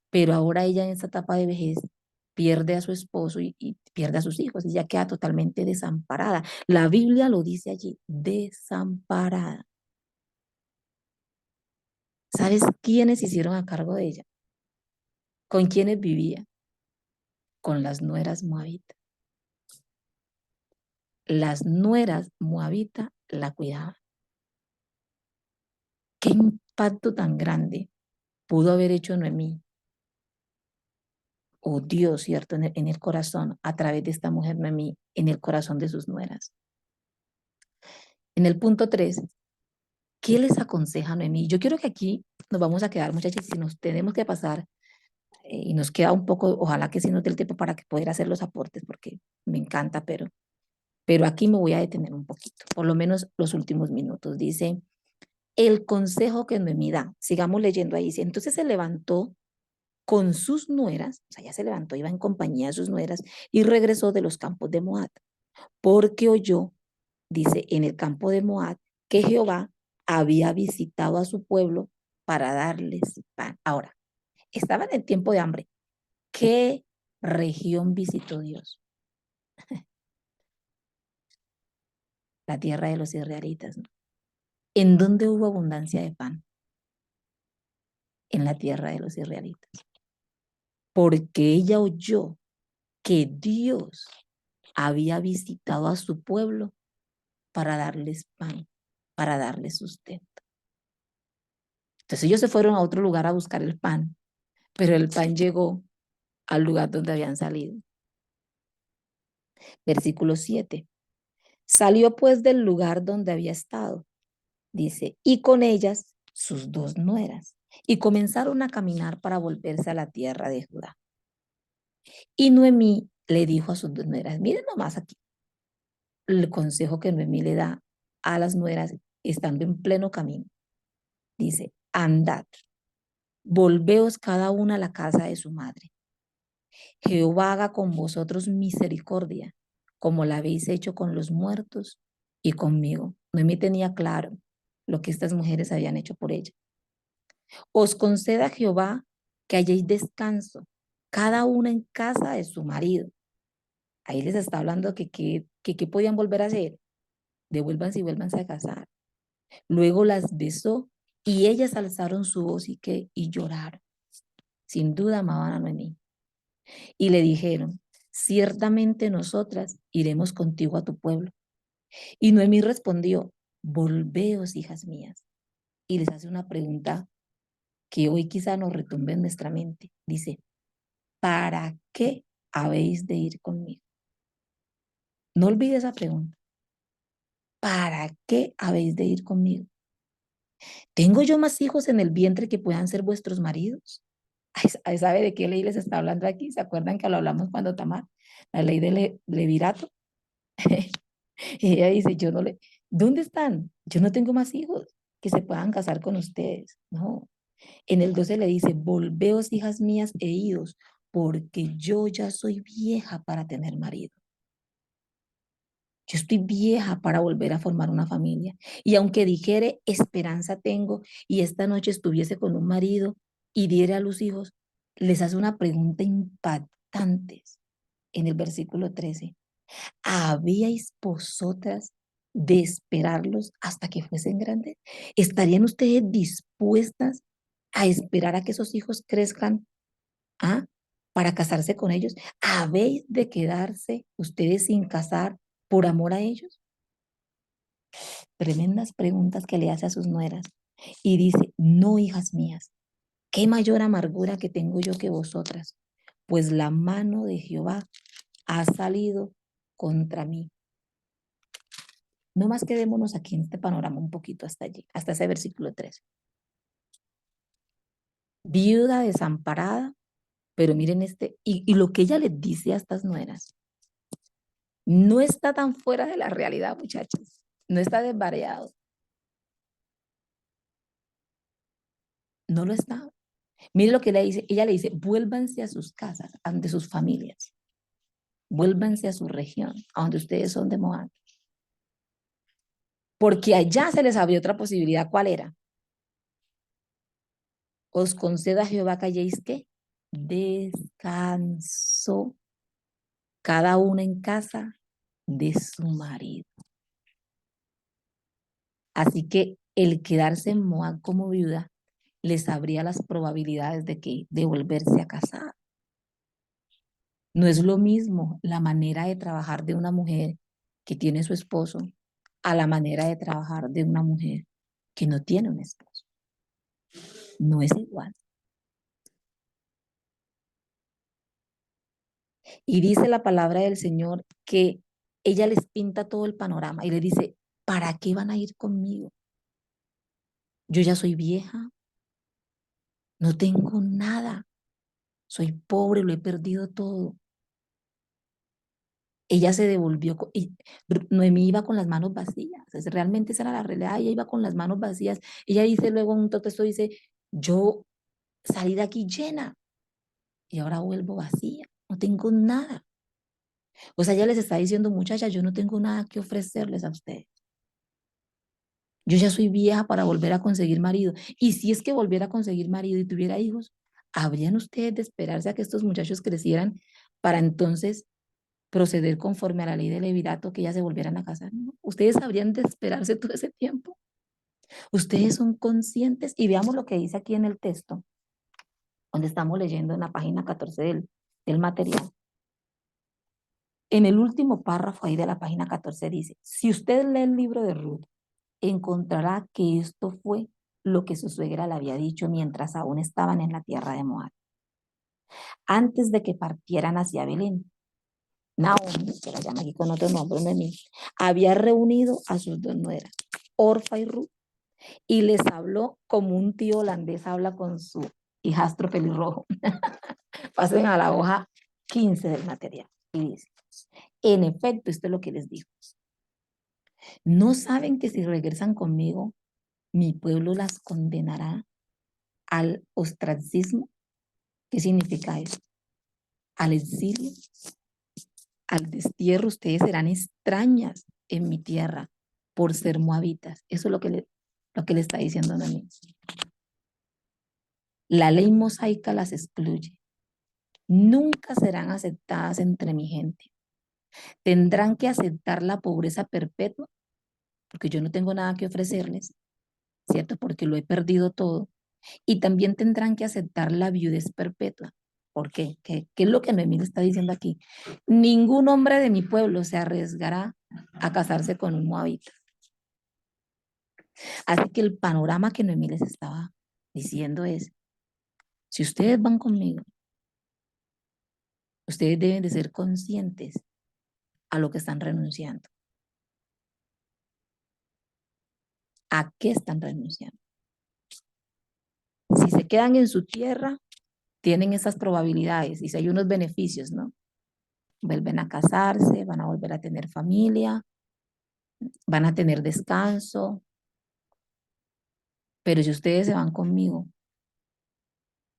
pero ahora ella en esta etapa de vejez pierde a su esposo y pierde a sus hijos y ya queda totalmente desamparada. La Biblia lo dice allí, desamparada. ¿Sabes quiénes se hicieron a cargo de ella? ¿Con quiénes vivía? Con las nueras moabitas. Las nueras moabitas la cuidaban. ¿Qué impacto tan grande pudo haber hecho Noemí o Dios, cierto, en el corazón, a través de esta mujer Noemí, en el corazón de sus nueras? En el punto 3, ¿qué les aconseja Noemí? Yo quiero que aquí nos vamos a quedar, muchachos, si nos tenemos que pasar, y nos queda un poco, ojalá que sí nos dé el tiempo para que poder hacer los aportes, porque me encanta, pero aquí me voy a detener un poquito, por lo menos los últimos minutos. Dice, el consejo que Noemí da, sigamos leyendo ahí, dice, entonces se levantó con sus nueras, o sea, ya se levantó, iba en compañía de sus nueras, y regresó de los campos de Moab, porque oyó, dice, en el campo de Moab, que Jehová había visitado a su pueblo para darles pan. Ahora, estaban en tiempo de hambre. ¿Qué región visitó Dios? La tierra de los israelitas, ¿no? ¿En dónde hubo abundancia de pan? En la tierra de los israelitas. Porque ella oyó que Dios había visitado a su pueblo para darles pan, para darles sustento. Entonces ellos se fueron a otro lugar a buscar el pan, pero el pan llegó al lugar donde habían salido. Versículo 7. Salió pues del lugar donde había estado, dice, y con ellas sus dos nueras, y comenzaron a caminar para volverse a la tierra de Judá. Y Noemí le dijo a sus dos nueras, miren nomás aquí, el consejo que Noemí le da a las nueras estando en pleno camino. Dice, andad, volveos cada una a la casa de su madre. Jehová haga con vosotros misericordia, como la habéis hecho con los muertos y conmigo. Noemí tenía claro lo que estas mujeres habían hecho por ella. Os conceda Jehová que halléis descanso, cada una en casa de su marido. Ahí les está hablando que podían volver a hacer. Devuélvanse y vuélvanse a casar. Luego las besó y ellas alzaron su voz y lloraron. Sin duda amaban a Noemí. Y le dijeron, ciertamente nosotras iremos contigo a tu pueblo. Y Noemí respondió, volveos, hijas mías. Y les hace una pregunta que hoy quizá nos retumbe en nuestra mente. Dice, ¿para qué habéis de ir conmigo? No olvides esa pregunta. ¿Para qué habéis de ir conmigo? ¿Tengo yo más hijos en el vientre que puedan ser vuestros maridos? Ay, ¿sabe de qué ley les está hablando aquí? ¿Se acuerdan que lo hablamos cuando Tamar? La ley de levirato. Y ella dice, yo no le, ¿dónde están? Yo no tengo más hijos que se puedan casar con ustedes. No. En el 12 le dice, volveos, hijas mías, e idos, porque yo ya soy vieja para tener marido. Yo estoy vieja para volver a formar una familia. Y aunque dijere, esperanza tengo, y esta noche estuviese con un marido y diere a los hijos, les hace una pregunta impactante en el versículo 13. ¿Habíais vosotras de esperarlos hasta que fuesen grandes? ¿Estarían ustedes dispuestas a esperar a que esos hijos crezcan, ¿ah?, para casarse con ellos? ¿Habéis de quedarse ustedes sin casar por amor a ellos? Tremendas preguntas que le hace a sus nueras. Y dice, no, hijas mías, qué mayor amargura que tengo yo que vosotras, pues la mano de Jehová ha salido contra mí. No más quedémonos aquí en este panorama un poquito hasta allí, hasta ese versículo 13. Viuda desamparada, pero miren y lo que ella les dice a estas nueras, no está tan fuera de la realidad, muchachos, no está desvariado, no lo está. Mire lo que ella le dice, vuélvanse a sus casas, ante sus familias, vuélvanse a su región, a donde ustedes son de Moab, porque allá se les abrió otra posibilidad. ¿Cuál era? Os conceda Jehová que halléis ¿qué? Descanso, cada una en casa de su marido. Así que el quedarse en Moab como viuda les abría las probabilidades de volverse a casar. No es lo mismo la manera de trabajar de una mujer que tiene su esposo a la manera de trabajar de una mujer que no tiene un esposo. No es igual. Y dice la palabra del Señor que ella les pinta todo el panorama y les dice, ¿para qué van a ir conmigo? Yo ya soy vieja, no tengo nada, soy pobre, lo he perdido todo. Ella se devolvió y Noemí iba con las manos vacías. Realmente esa era la realidad. Ella iba con las manos vacías. Ella dice luego en un texto, dice, yo salí de aquí llena y ahora vuelvo vacía. No tengo nada. O sea, ella les está diciendo, muchachas, yo no tengo nada que ofrecerles a ustedes. Yo ya soy vieja para volver a conseguir marido. Y si es que volviera a conseguir marido y tuviera hijos, ¿habrían ustedes de esperarse a que estos muchachos crecieran para entonces proceder conforme a la ley del levirato, que ya se volvieran a casar? ¿No? Ustedes habrían de esperarse todo ese tiempo. Ustedes son conscientes y veamos lo que dice aquí en el texto, donde estamos leyendo en la página 14 del material. En el último párrafo ahí de la página 14 dice, si usted lee el libro de Ruth, encontrará que esto fue lo que su suegra le había dicho mientras aún estaban en la tierra de Moab. Antes de que partieran hacia Belén, Naomi, que la llama aquí con otro nombre, Noemí, había reunido a sus dos nueras, Orfa y Ruth, y les habló como un tío holandés habla con su hijastro pelirrojo. Pasen a la hoja 15 del material. Y dice, en efecto, esto es lo que les dijo. ¿No saben que si regresan conmigo, mi pueblo las condenará al ostracismo? ¿Qué significa eso? Al exilio, al destierro. Ustedes serán extrañas en mi tierra por ser moabitas. Eso es lo que le está diciendo a mí. La ley mosaica las excluye. Nunca serán aceptadas entre mi gente. Tendrán que aceptar la pobreza perpetua, porque yo no tengo nada que ofrecerles, ¿cierto? Porque lo he perdido todo. Y también tendrán que aceptar la viudez perpetua. ¿Por qué? ¿Qué es lo que Noemí le está diciendo aquí? Ningún hombre de mi pueblo se arriesgará a casarse con un moabita. Así que el panorama que Noemí les estaba diciendo es, si ustedes van conmigo, ustedes deben de ser conscientes a lo que están renunciando. ¿A qué están renunciando? Si se quedan en su tierra, tienen esas probabilidades y si hay unos beneficios, ¿no? Vuelven a casarse, van a volver a tener familia, van a tener descanso, pero si ustedes se van conmigo,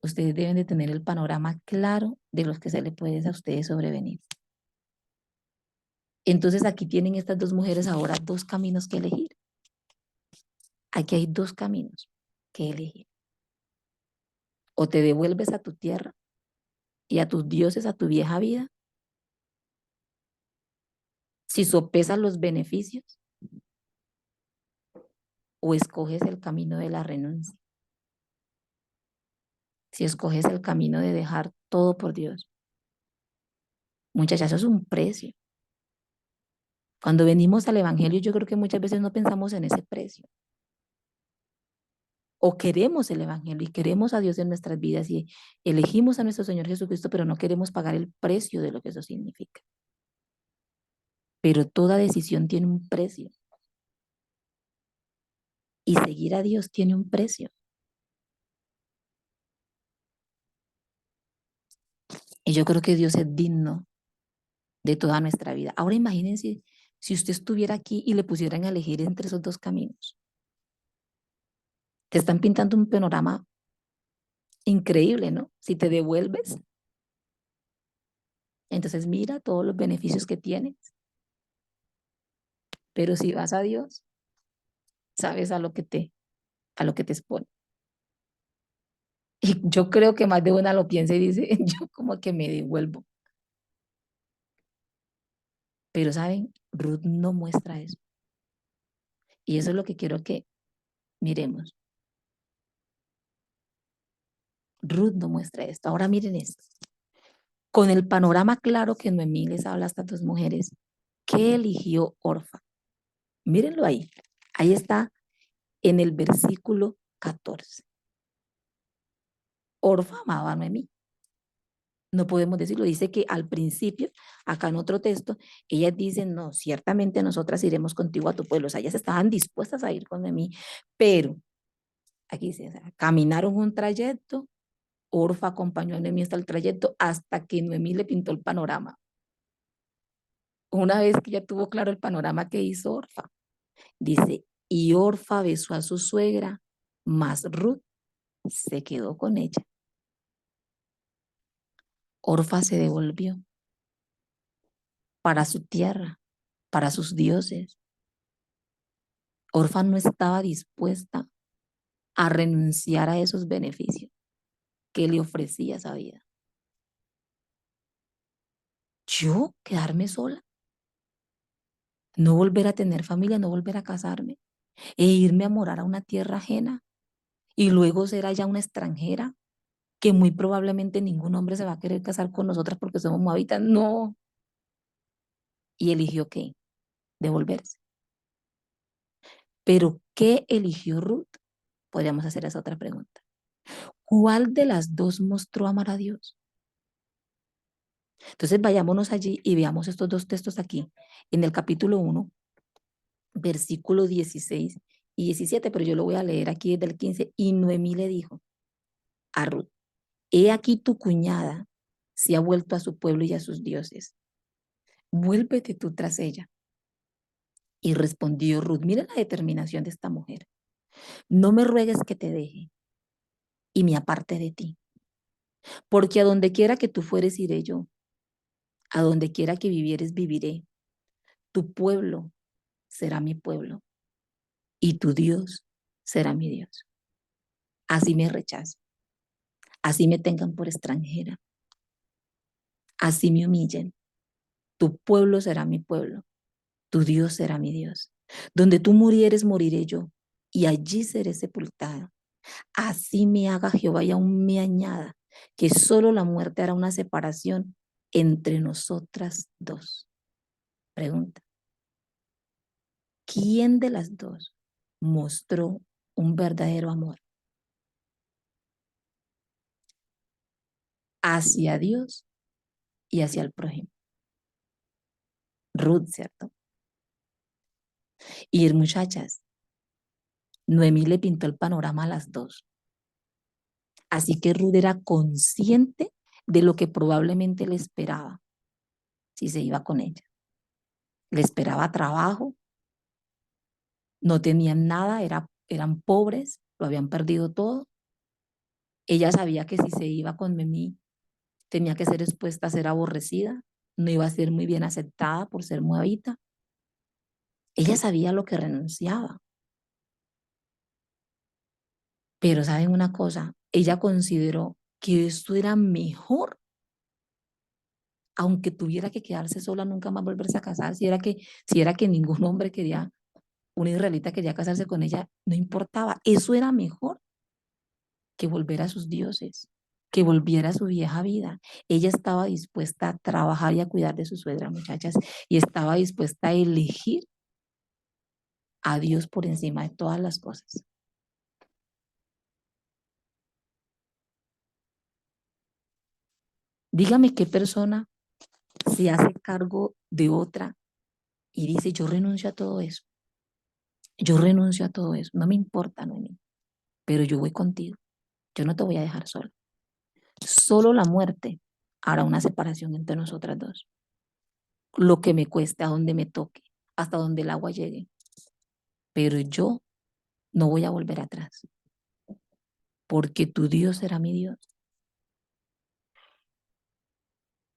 ustedes deben de tener el panorama claro de los que se les puede a ustedes sobrevenir. Entonces aquí tienen estas dos mujeres ahora dos caminos que elegir. Aquí hay dos caminos que elegir. O te devuelves a tu tierra y a tus dioses, a tu vieja vida, si sopesas los beneficios, o escoges el camino de la renuncia. Si escoges el camino de dejar todo por Dios. Muchachas, eso es un precio. Cuando venimos al Evangelio, yo creo que muchas veces no pensamos en ese precio. O queremos el Evangelio y queremos a Dios en nuestras vidas y elegimos a nuestro Señor Jesucristo, pero no queremos pagar el precio de lo que eso significa. Pero toda decisión tiene un precio. Y seguir a Dios tiene un precio. Y yo creo que Dios es digno de toda nuestra vida. Ahora imagínense si usted estuviera aquí y le pusieran a elegir entre esos dos caminos. Te están pintando un panorama increíble, ¿no? Si te devuelves, entonces mira todos los beneficios que tienes. Pero si vas a Dios, sabes a lo que te expone. Y yo creo que más de una lo piensa y dice, yo como que me devuelvo. Pero saben, Ruth no muestra eso. Y eso es lo que quiero que miremos. Ruth no muestra esto. Ahora miren esto. Con el panorama claro que Noemí les habla a estas dos mujeres, ¿qué eligió Orfa? Mírenlo ahí. Ahí está en el versículo 14. Orfa amaba a Noemí. No podemos decirlo. Dice que al principio, acá en otro texto, ellas dicen, no, ciertamente nosotras iremos contigo a tu pueblo. O sea, ellas estaban dispuestas a ir con Noemí, pero aquí dice, o sea, caminaron un trayecto, Orfa acompañó a Noemí hasta el trayecto, hasta que Noemí le pintó el panorama. Una vez que ya tuvo claro el panorama que hizo Orfa, dice, y Orfa besó a su suegra, mas Ruth se quedó con ella. Orfa se devolvió para su tierra, para sus dioses. Orfa no estaba dispuesta a renunciar a esos beneficios que le ofrecía esa vida. Yo quedarme sola, no volver a tener familia, no volver a casarme e irme a morar a una tierra ajena y luego ser allá una extranjera que muy probablemente ningún hombre se va a querer casar con nosotras porque somos moabitas. No. ¿Y eligió qué? Devolverse. Pero ¿qué eligió Ruth? Podríamos hacer esa otra pregunta. ¿Cuál de las dos mostró amar a Dios? Entonces vayámonos allí y veamos estos dos textos aquí. En el capítulo 1, versículos 16 y 17, pero yo lo voy a leer aquí desde el 15. Y Noemí le dijo a Ruth, he aquí tu cuñada se ha vuelto a su pueblo y a sus dioses. Vuélvete tú tras ella. Y respondió Ruth, mira la determinación de esta mujer. No me ruegues que te deje y me aparte de ti, porque a donde quiera que tú fueres iré yo, a donde quiera que vivieres viviré. Tu pueblo será mi pueblo y tu Dios será mi Dios. Así me rechazan, así me tengan por extranjera, así me humillen. Tu pueblo será mi pueblo, tu Dios será mi Dios. Donde tú murieres, moriré yo, y allí seré sepultada. Así me haga Jehová y aún me añada, que solo la muerte hará una separación entre nosotras dos. Pregunta, ¿quién de las dos mostró un verdadero amor hacia Dios y hacia el prójimo? Ruth, ¿cierto? Y muchachas, Noemí le pintó el panorama a las dos. Así que Ruth era consciente de lo que probablemente le esperaba si se iba con ella. Le esperaba trabajo, no tenían nada, eran pobres, lo habían perdido todo. Ella sabía que si se iba con Noemí tenía que ser expuesta a ser aborrecida, no iba a ser muy bien aceptada por ser moabita. Ella sabía lo que renunciaba. Pero ¿saben una cosa? Ella consideró que esto era mejor, aunque tuviera que quedarse sola, nunca más volverse a casar, si era que ningún hombre quería, un israelita quería casarse con ella, no importaba, eso era mejor que volver a sus dioses, que volviera a su vieja vida. Ella estaba dispuesta a trabajar y a cuidar de su suegra, muchachas, y estaba dispuesta a elegir a Dios por encima de todas las cosas. Dígame qué persona se hace cargo de otra y dice, yo renuncio a todo eso. Yo renuncio a todo eso. No me importa, Noemí, pero yo voy contigo. Yo no te voy a dejar sola. Solo la muerte hará una separación entre nosotras dos. Lo que me cueste, a donde me toque, hasta donde el agua llegue. Pero yo no voy a volver atrás, porque tu Dios será mi Dios.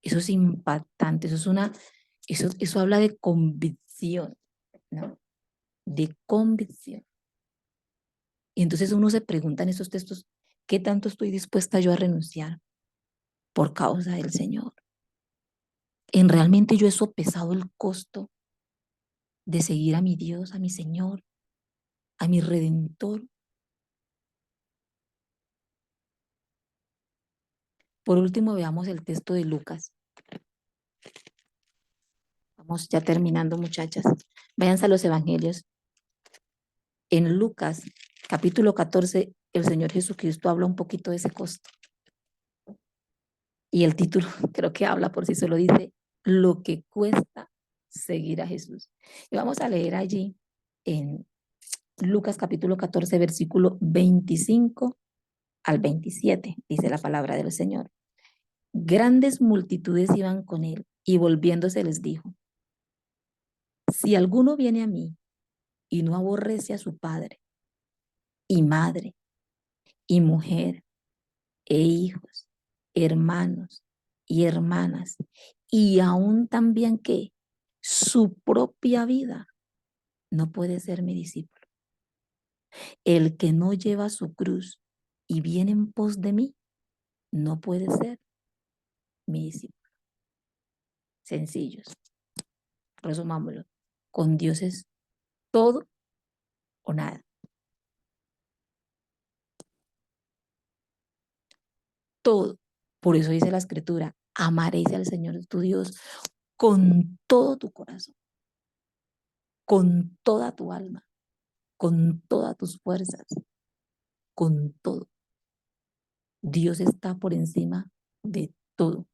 Eso es impactante, eso habla de convicción, ¿no? De convicción. Y entonces uno se pregunta en esos textos, ¿qué tanto estoy dispuesta yo a renunciar por causa del Señor? ¿En realmente yo he sopesado el costo de seguir a mi Dios, a mi Señor, a mi Redentor? Por último, veamos el texto de Lucas. Vamos ya terminando, muchachas. Váyanse a los evangelios. En Lucas, capítulo 14, el Señor Jesucristo habla un poquito de ese costo. Y el título creo que habla por sí solo, dice, lo que cuesta seguir a Jesús. Y vamos a leer allí en Lucas capítulo 14, versículo 25 al 27, dice la palabra del Señor. Grandes multitudes iban con él y volviéndose les dijo, si alguno viene a mí y no aborrece a su padre y madre y mujer e hijos, hermanos y hermanas, y aún también que su propia vida, no puede ser mi discípulo. El que no lleva su cruz y viene en pos de mí, no puede ser mi discípulo. Sencillos. Resumámoslo. Con Dios es todo o nada. Todo. Por eso dice la escritura, amaréis al Señor tu Dios con todo tu corazón, con toda tu alma, con todas tus fuerzas, con todo. Dios está por encima de todo.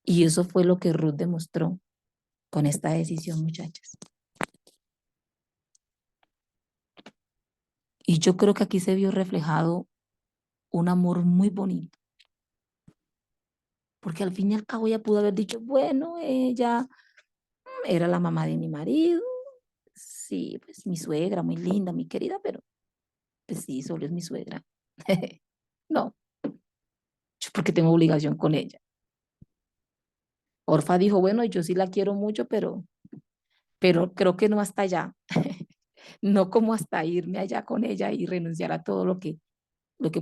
Y eso fue lo que Ruth demostró con esta decisión, muchachas. Y yo creo que aquí se vio reflejado un amor muy bonito, porque al fin y al cabo ella pudo haber dicho, bueno, ella era la mamá de mi marido, sí, pues mi suegra, muy linda, muy querida, pero pues sí, solo es mi suegra. No, yo porque tengo obligación con ella. Orfa dijo, bueno, yo sí la quiero mucho, pero creo que no hasta allá, no como hasta irme allá con ella y renunciar a todo lo que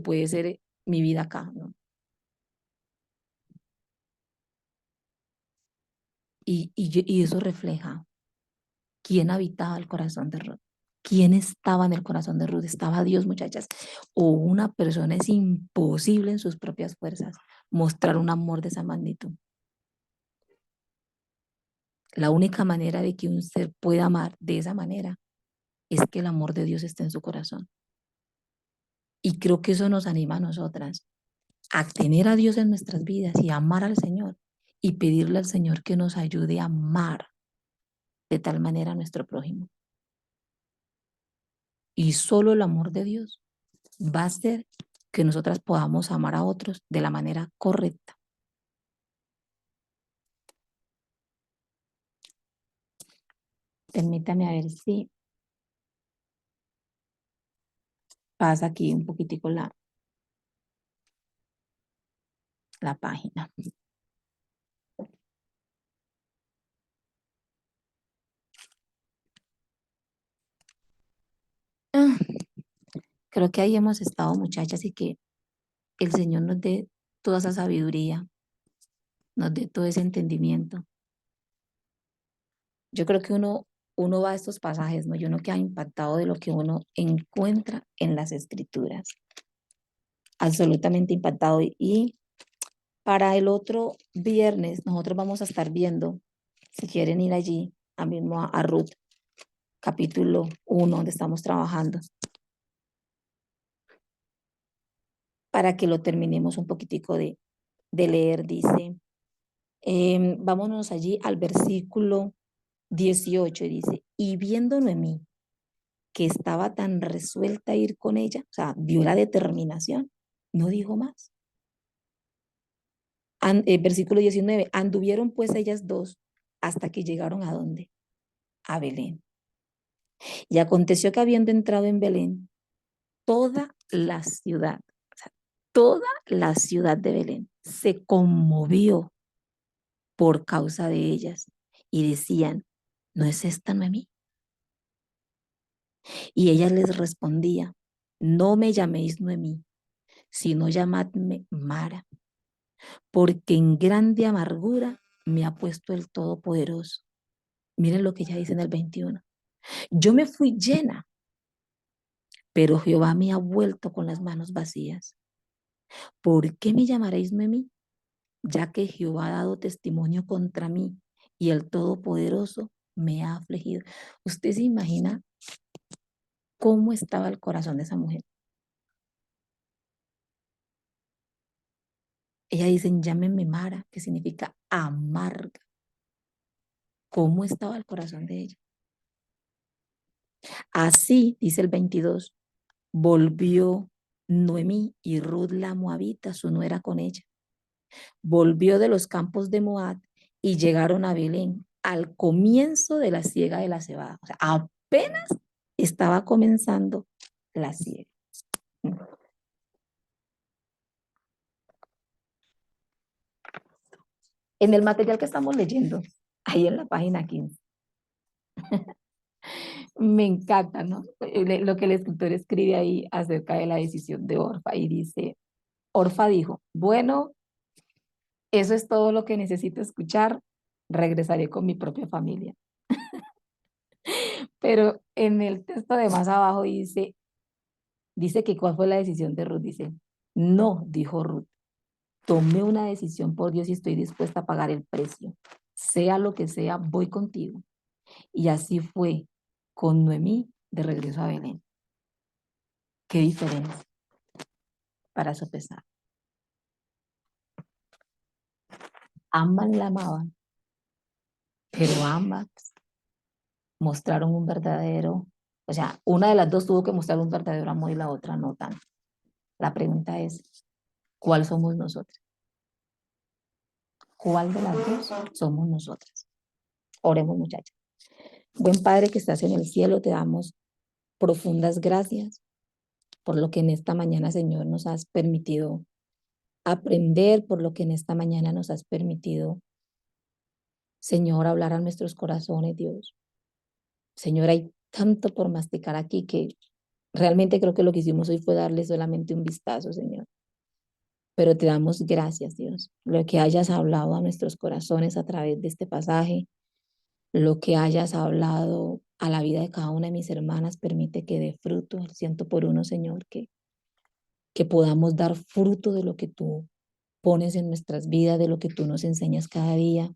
puede ser mi vida acá, ¿no? Y eso refleja quién habitaba el corazón de Ruth. ¿Quién estaba en el corazón de Ruth? Estaba Dios, muchachas. O una persona es imposible en sus propias fuerzas mostrar un amor de esa magnitud. La única manera de que un ser pueda amar de esa manera es que el amor de Dios esté en su corazón. Y creo que eso nos anima a nosotras a tener a Dios en nuestras vidas y amar al Señor y pedirle al Señor que nos ayude a amar de tal manera a nuestro prójimo. Y solo el amor de Dios va a hacer que nosotras podamos amar a otros de la manera correcta. Permítame a ver si pasa aquí un poquitico la página. Ah, creo que ahí hemos estado, muchachas, y que el Señor nos dé toda esa sabiduría, nos dé todo ese entendimiento. Yo creo que uno va a estos pasajes, ¿no? Yo no queda impactado de lo que uno encuentra en las escrituras. Absolutamente impactado. Y para el otro viernes, nosotros vamos a estar viendo, si quieren ir allí, a Ruth, capítulo 1, donde estamos trabajando, para que lo terminemos un poquitico de leer, dice, vámonos allí al versículo 18, dice, y viendo Noemí que estaba tan resuelta a ir con ella, o sea, vio la determinación, no dijo más. Versículo 19, anduvieron pues ellas dos hasta que llegaron a dónde? A Belén. Y aconteció que habiendo entrado en Belén, toda la ciudad, o sea, toda la ciudad de Belén se conmovió por causa de ellas y decían, ¿no es esta Noemí? Y ella les respondía, no me llaméis Noemí, sino llamadme Mara, porque en grande amargura me ha puesto el Todopoderoso. Miren lo que ella dice en el 21. Yo me fui llena, pero Jehová me ha vuelto con las manos vacías. ¿Por qué me llamaréis Noemí? Ya que Jehová ha dado testimonio contra mí y el Todopoderoso me ha afligido. ¿Usted se imagina cómo estaba el corazón de esa mujer? Ella dice, llámenme Mara, que significa amarga. ¿Cómo estaba el corazón de ella? Así, dice el 22, volvió Noemí y Ruth la Moabita, su nuera con ella. Volvió de los campos de Moab y llegaron a Belén al comienzo de la siega de la cebada. O sea, apenas estaba comenzando la siega. En el material que estamos leyendo, ahí en la página 15, me encanta, ¿no? Lo que el escritor escribe ahí acerca de la decisión de Orfa y dice, Orfa dijo, bueno, eso es todo lo que necesito escuchar, regresaré con mi propia familia. Pero en el texto de más abajo dice que cuál fue la decisión de Ruth, dice, no, dijo Ruth, tomé una decisión por Dios y estoy dispuesta a pagar el precio. Sea lo que sea, voy contigo. Y así fue con Noemí de regreso a Belén. Qué diferencia para sopesar. Ambas la amaban, pero ambas mostraron un verdadero, o sea, una de las dos tuvo que mostrar un verdadero amor y la otra no tanto. La pregunta es, ¿cuál somos nosotros? ¿Cuál de las dos somos nosotras? Oremos, muchachos. Buen Padre que estás en el cielo, te damos profundas gracias por lo que en esta mañana, Señor, nos has permitido aprender, por lo que en esta mañana nos has permitido, Señor, hablar a nuestros corazones, Dios. Señor, hay tanto por masticar aquí que realmente creo que lo que hicimos hoy fue darle solamente un vistazo, Señor. Pero te damos gracias, Dios, lo que hayas hablado a nuestros corazones a través de este pasaje, lo que hayas hablado a la vida de cada una de mis hermanas, permite que dé fruto al ciento por uno, Señor, que podamos dar fruto de lo que tú pones en nuestras vidas, de lo que tú nos enseñas cada día,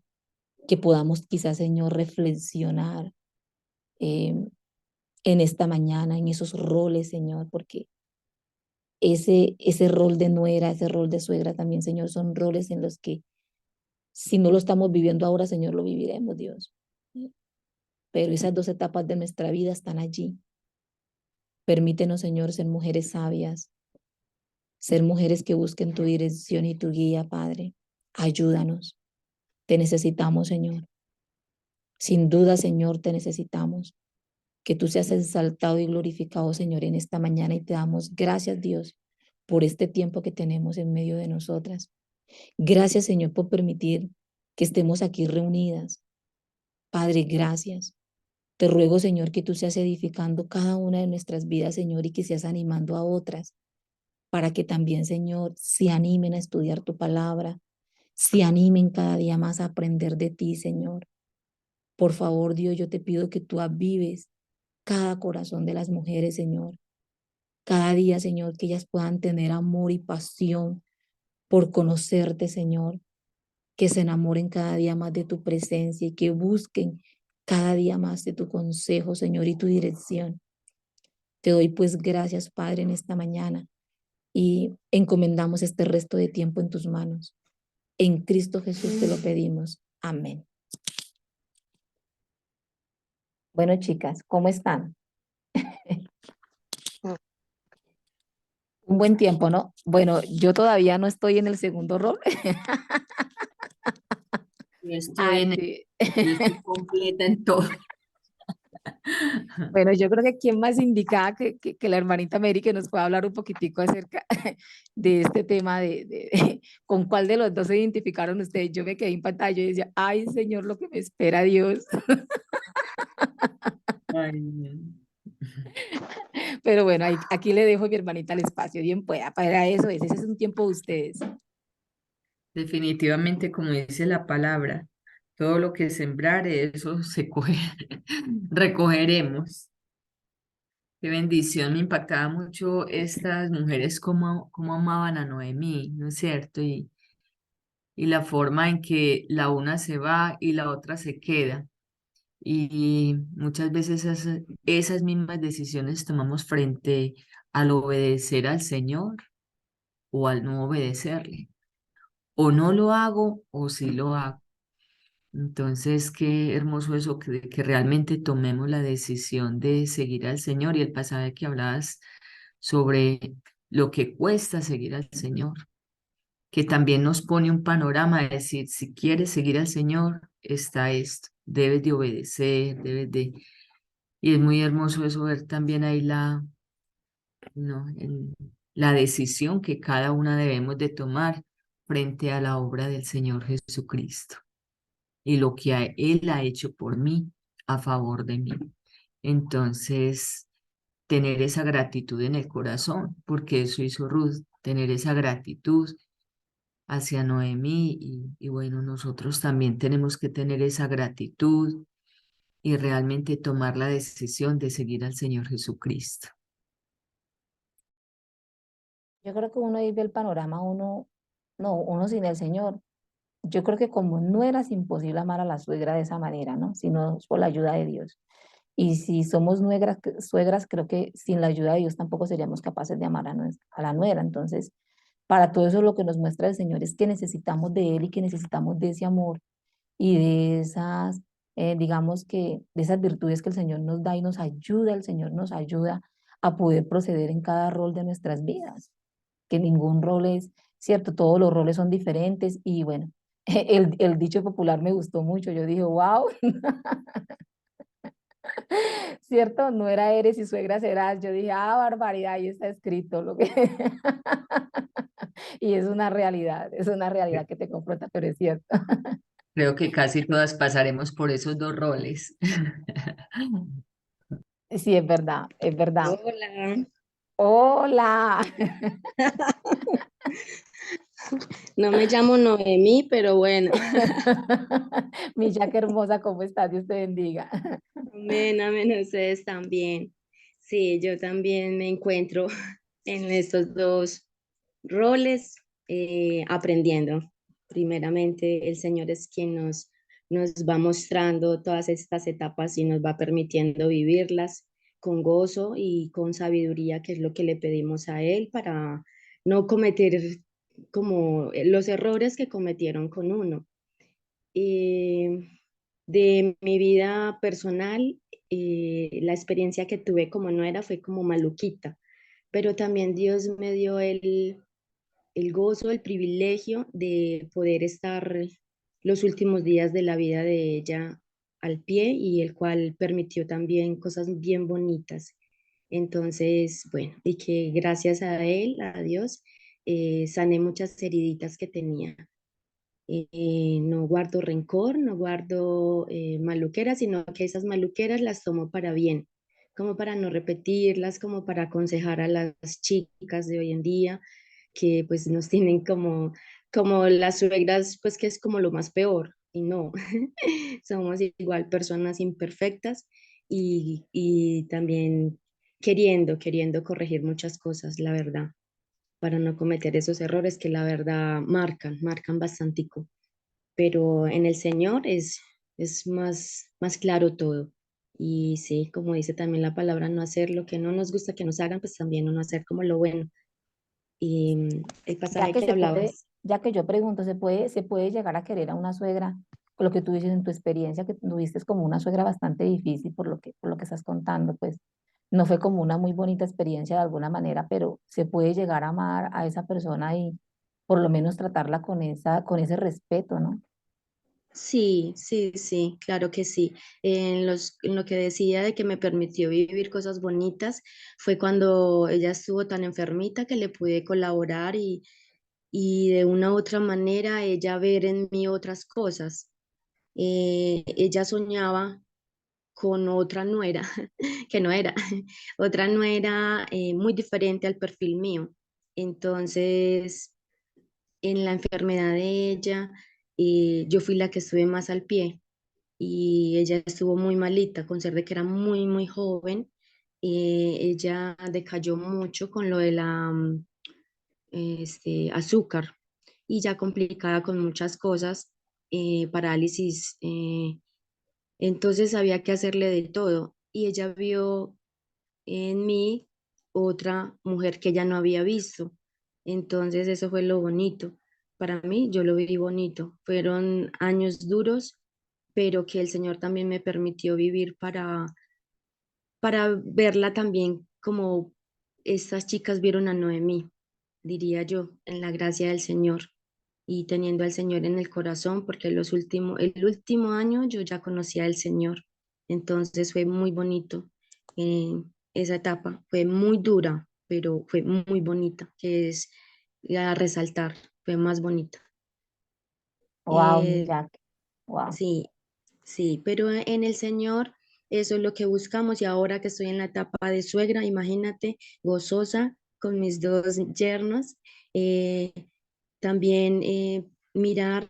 que podamos quizás, Señor, reflexionar eh, en esta mañana, en esos roles, Señor, porque ese rol de nuera, ese rol de suegra también, Señor, son roles en los que si no lo estamos viviendo ahora, Señor, lo viviremos, Dios. Pero esas dos etapas de nuestra vida están allí. Permítenos, Señor, ser mujeres sabias, ser mujeres que busquen tu dirección y tu guía, Padre. Ayúdanos. Te necesitamos, Señor. Sin duda, Señor, te necesitamos. Que tú seas exaltado y glorificado, Señor, en esta mañana y te damos gracias, Dios, por este tiempo que tenemos en medio de nosotras. Gracias, Señor, por permitir que estemos aquí reunidas. Padre, gracias. Te ruego, Señor, que tú seas edificando cada una de nuestras vidas, Señor, y que seas animando a otras para que también, Señor, se animen a estudiar tu palabra, se animen cada día más a aprender de ti, Señor. Por favor, Dios, yo te pido que tú avives cada corazón de las mujeres, Señor. Cada día, Señor, que ellas puedan tener amor y pasión por conocerte, Señor. Que se enamoren cada día más de tu presencia y que busquen cada día más de tu consejo, Señor, y tu dirección. Te doy pues gracias, Padre, en esta mañana y encomendamos este resto de tiempo en tus manos. En Cristo Jesús te lo pedimos. Amén. Bueno, chicas, ¿cómo están? Un buen tiempo, ¿no? Bueno, yo todavía no estoy en el segundo rol.
Yo estoy
Ay,
en
sí.
yo estoy completa en todo.
Bueno, yo creo que quién más indicada que la hermanita Mary que nos pueda hablar un poquitico acerca de este tema con cuál de los dos se identificaron ustedes. Yo me quedé en pantalla y decía, ay, Señor, lo que me espera Dios.
Ay, no.
Pero bueno, aquí le dejo a mi hermanita el espacio, bien pueda, para eso ese es un tiempo de ustedes.
Definitivamente, como dice la palabra, todo lo que sembrar, eso se coge, recogeremos. Qué bendición, me impactaba mucho estas mujeres como amaban a Noemí, ¿no es cierto? Y la forma en que la una se va y la otra se queda. Y muchas veces esas mismas decisiones tomamos frente al obedecer al Señor o al no obedecerle. o no lo hago o sí lo hago. Entonces, qué hermoso eso, que realmente tomemos la decisión de seguir al Señor y el pasaje que hablabas sobre lo que cuesta seguir al Señor, que también nos pone un panorama de decir, si quieres seguir al Señor, está esto, debes de obedecer, debes de... Y es muy hermoso eso, ver también ahí ¿no? La decisión que cada una debemos de tomar frente a la obra del Señor Jesucristo y lo que Él ha hecho por mí a favor de mí. Entonces, tener esa gratitud en el corazón, porque eso hizo Ruth, tener esa gratitud hacia Noemí y bueno, nosotros también tenemos que tener esa gratitud y realmente tomar la decisión de seguir al Señor Jesucristo.
Yo creo que uno ahí ve el panorama, uno, no, uno sin el Señor. Yo creo que como nuera es imposible amar a la suegra de esa manera, ¿no? Sino por la ayuda de Dios. Y si somos suegras, creo que sin la ayuda de Dios tampoco seríamos capaces de amar a la nuera. Entonces, para todo eso lo que nos muestra el Señor es que necesitamos de Él y que necesitamos de ese amor y de esas, digamos que, de esas virtudes que el Señor nos da y nos ayuda, el Señor nos ayuda a poder proceder en cada rol de nuestras vidas, que ningún rol es cierto, todos los roles son diferentes y bueno, el dicho popular me gustó mucho, yo dije, wow, ¿cierto? No era eres y suegra serás. Yo dije, ah, barbaridad, ahí está escrito lo que... Y es una realidad que te confronta, pero es cierto.
Creo que casi todas pasaremos por esos dos roles.
Sí, es verdad, es verdad.
Hola.
Hola.
No me llamo Noemí, pero bueno.
Mi Jack hermosa, ¿cómo estás? Dios te bendiga.
Amén, amén, ustedes también. Sí, yo también me encuentro en estos dos roles aprendiendo. Primeramente, el Señor es quien nos va mostrando todas estas etapas y nos va permitiendo vivirlas con gozo y con sabiduría, que es lo que le pedimos a Él para no cometer como los errores que cometieron con uno. De mi vida personal, la experiencia que tuve como nuera fue como maluquita, pero también Dios me dio el gozo, el privilegio de poder estar los últimos días de la vida de ella al pie y el cual permitió también cosas bien bonitas. Entonces, bueno, y que gracias a él, a Dios, sané muchas heriditas que tenía. No guardo rencor, no guardo maluqueras, sino que esas maluqueras las tomo para bien, como para no repetirlas, como para aconsejar a las chicas de hoy en día que pues nos tienen como las suegras, pues que es como lo más peor, y no, somos igual personas imperfectas y también queriendo corregir muchas cosas, la verdad, para no cometer esos errores que la verdad marcan bastantico, pero en el Señor es más claro todo. Y sí, como dice también la palabra, no hacer lo que no nos gusta que nos hagan, pues también no hacer como lo bueno. Y el
Ya
pasaje
que
que
se puede,
hablabas,
ya que yo pregunto, se puede llegar a querer a una suegra? Con lo que tú dices en tu experiencia, que tuviste como una suegra bastante difícil por lo que estás contando, pues no fue como una muy bonita experiencia de alguna manera, pero se puede llegar a amar a esa persona y por lo menos tratarla con con ese respeto, ¿no?
sí, claro que sí. En lo que decía de que me permitió vivir cosas bonitas, fue cuando ella estuvo tan enfermita que le pude colaborar y de una u otra manera ella ver en mí otras cosas. Ella soñaba con otra nuera, que no era, otra nuera muy diferente al perfil mío. Entonces, en la enfermedad de ella, yo fui la que estuve más al pie y ella estuvo muy malita, con ser de que era muy joven. Ella decayó mucho con lo de la azúcar y ya complicada con muchas cosas, parálisis. Entonces había que hacerle de todo y ella vio en mí otra mujer que ella no había visto. Entonces eso fue lo bonito para mí yo lo viví bonito. Fueron años duros, pero que el Señor también me permitió vivir para verla también como estas chicas vieron a Noemí, diría yo, en la gracia del Señor y teniendo al Señor en el corazón, porque el último año yo ya conocía al Señor. Entonces fue muy bonito. eh, Esa etapa fue muy dura, pero fue muy bonita, que es a resaltar, fue más bonita.
Wow, mi
Eh,
Jack. Wow.
sí, sí, pero en el Señor eso es lo que buscamos y ahora que estoy en la etapa de suegra, imagínate, gozosa con mis dos yernos, eh, también mirar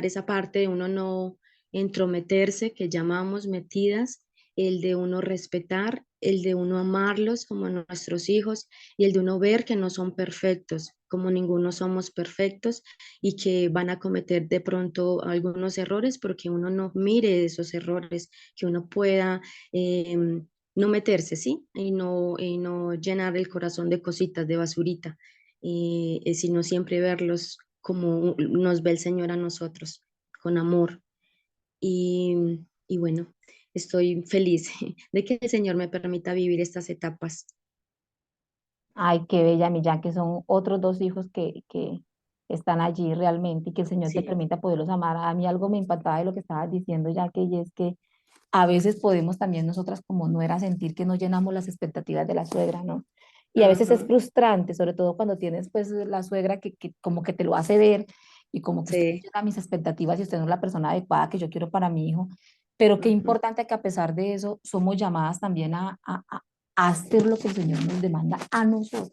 esa parte de uno no entrometerse, que llamamos metidas, el de uno respetar, el de uno amarlos como nuestros hijos y el de uno ver que no son perfectos, como ninguno somos perfectos y que van a cometer de pronto algunos errores, porque uno no mire esos errores, que uno pueda no meterse, ¿sí? Y no llenar el corazón de cositas, de basurita, sino siempre verlos como nos ve el Señor a nosotros, con amor. Y bueno, estoy feliz de que el Señor me permita vivir estas etapas.
Ay, qué bella, mi Jack, que son otros dos hijos que están allí realmente y que el Señor te
Sí,
permita poderlos amar. A mí algo me impactaba de lo que estabas diciendo, Jack, y es que a veces podemos también nosotras como nuera sentir que no llenamos las expectativas de la suegra, ¿no? Y a veces es
ajá,
frustrante, sobre todo cuando tienes pues la suegra que como que te lo hace ver y como que usted no
sí,
llena mis expectativas y usted no es la persona adecuada que yo quiero para mi hijo. Pero qué
ujú,
importante que a pesar de eso somos llamadas también a hacer lo que el Señor nos demanda a nosotros.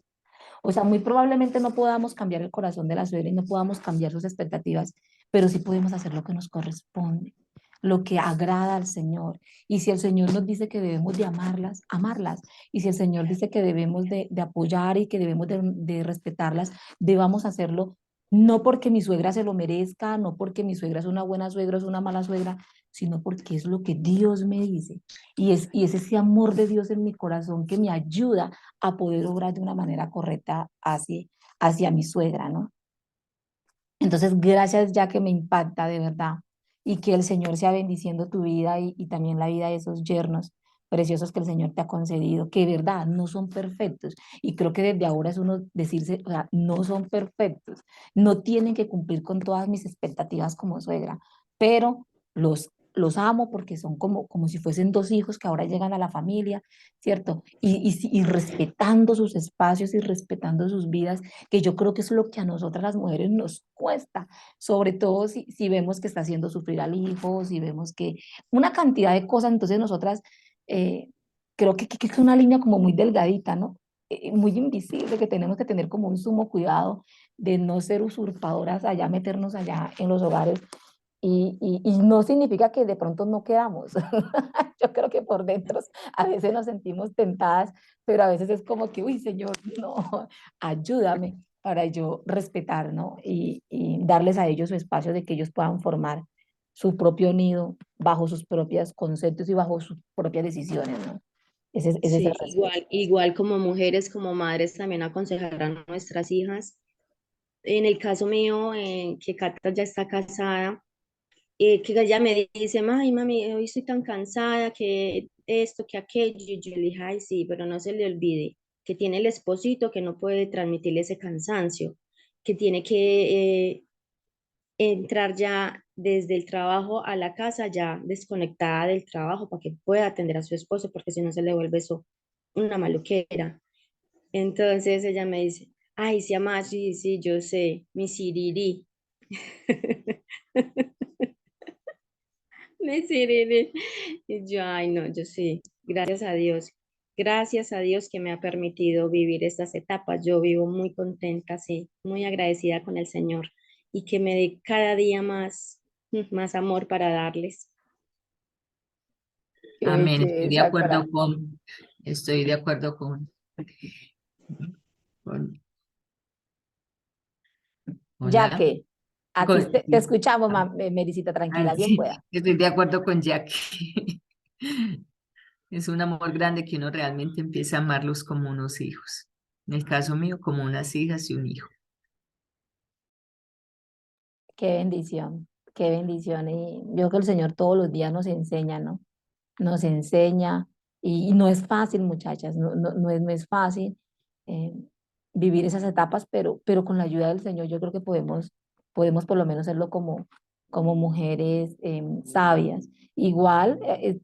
O sea, muy probablemente no podamos cambiar el corazón de la suegra y no podamos cambiar sus expectativas, pero sí podemos hacer lo que nos corresponde, lo que agrada al Señor. Y si el Señor nos dice que debemos de amarlas, amarlas. Y si el Señor dice que debemos de apoyar y que debemos de respetarlas, debamos hacerlo. No porque mi suegra se lo merezca, no porque mi suegra es una buena suegra, es una mala suegra, sino porque es lo que Dios me dice. Y es ese amor de Dios en mi corazón que me ayuda a poder obrar de una manera correcta hacia mi suegra, ¿no? Entonces, gracias ya que me impacta de verdad y que el Señor sea bendiciendo tu vida y también la vida de esos yernos preciosos que el Señor te ha concedido, que de verdad no son perfectos. Y creo que desde ahora es uno decirse, o sea, no son perfectos, no tienen que cumplir con todas mis expectativas como suegra, pero los amo porque son como si fuesen dos hijos que ahora llegan a la familia, ¿cierto? Y respetando sus espacios y respetando sus vidas, que yo creo que es lo que a nosotras las mujeres nos cuesta, sobre todo si vemos que está haciendo sufrir al hijo, si vemos que una cantidad de cosas, entonces nosotras eh, creo que es una línea como muy delgadita, ¿no? Muy invisible, que tenemos que tener como un sumo cuidado de no ser usurpadoras allá, meternos allá en los hogares y no significa que de pronto no quedamos. Yo creo que por dentro a veces nos sentimos tentadas, pero a veces es como que, uy, Señor, no, ayúdame para yo respetar, ¿no? Y darles a ellos su espacio de que ellos puedan formar su propio nido bajo sus propios conceptos y bajo sus propias decisiones, ¿no? Ese es el
sí,
respeto.
igual como mujeres, como madres, también aconsejar a nuestras hijas. En el caso mío, que Cata ya está casada, que ella me dice, ay, mami, hoy estoy tan cansada, que esto, que aquello. Y yo le dije, ay, sí, pero no se le olvide que tiene el esposito que no puede transmitirle ese cansancio, que tiene que entrar ya desde el trabajo a la casa, ya desconectada del trabajo para que pueda atender a su esposo, porque si no se le vuelve eso una maluquera. Entonces ella me dice, ay, sí, mamá, sí, sí, yo sé, mi siriri. Me sirene. Y yo, ay, no, yo sí, gracias a Dios que me ha permitido vivir estas etapas. Yo vivo muy contenta, sí, muy agradecida con el Señor y que me dé cada día más, más amor para darles.
Amén.
Qué bella, Cora.
Estoy de acuerdo con,
Ya
hola,
que aquí
con,
te escuchamos, Mericita,
ah,
tranquila, bien
sí,
pueda.
estoy de acuerdo con Jackie. Es un amor grande que uno realmente empieza a amarlos como unos hijos. En el caso mío, como unas hijas y un hijo.
Qué bendición, qué bendición. Y yo creo que el Señor todos los días nos enseña, ¿no? Nos enseña y no es fácil, muchachas, no es fácil eh, vivir esas etapas, pero con la ayuda del Señor yo creo que podemos por lo menos hacerlo como mujeres sabias. Igual,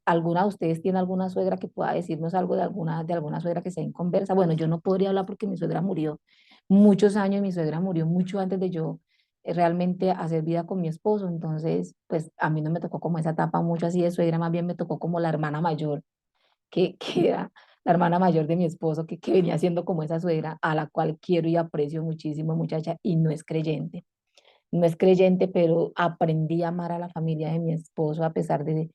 ¿alguna de ustedes tiene alguna suegra que pueda decirnos algo de alguna suegra que sea inconversa? Bueno, yo no podría hablar porque mi suegra murió muchos años, mi suegra murió mucho antes de yo realmente hacer vida con mi esposo, entonces, pues a mí no me tocó como esa etapa mucho así de suegra, más bien me tocó como la hermana mayor, que era la hermana mayor de mi esposo, que venía siendo como esa suegra, a la cual quiero y aprecio muchísimo, muchacha, y no es creyente. No es creyente, pero aprendí a amar a la familia de mi esposo a pesar de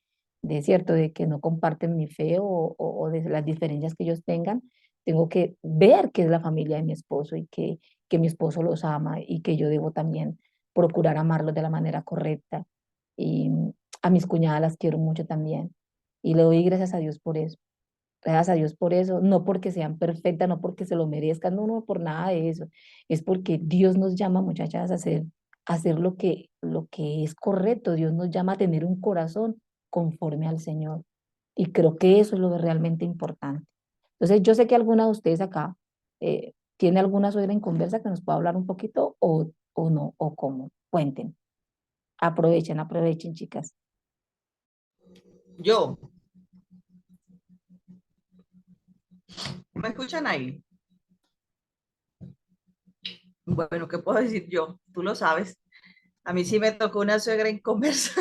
cierto, de que no comparten mi fe o de las diferencias que ellos tengan. Tengo que ver que es la familia de mi esposo y que mi esposo los ama y que yo debo también procurar amarlos de la manera correcta. Y a mis cuñadas las quiero mucho también. Y le doy gracias a Dios por eso. Gracias a Dios por eso, no porque sean perfectas, no porque se lo merezcan, no por nada de eso. Es porque Dios nos llama, muchachas, a hacer lo que es correcto. Dios nos llama a tener un corazón conforme al Señor. Y creo que eso es lo realmente importante. Entonces, yo sé que alguna de ustedes acá tiene alguna suegra en conversa que nos pueda hablar un poquito o no, o cómo. Cuenten. Aprovechen, aprovechen, chicas.
Yo, ¿me escuchan ahí? Bueno, ¿qué puedo decir yo? Tú lo sabes. A mí sí me tocó una suegra en conversa.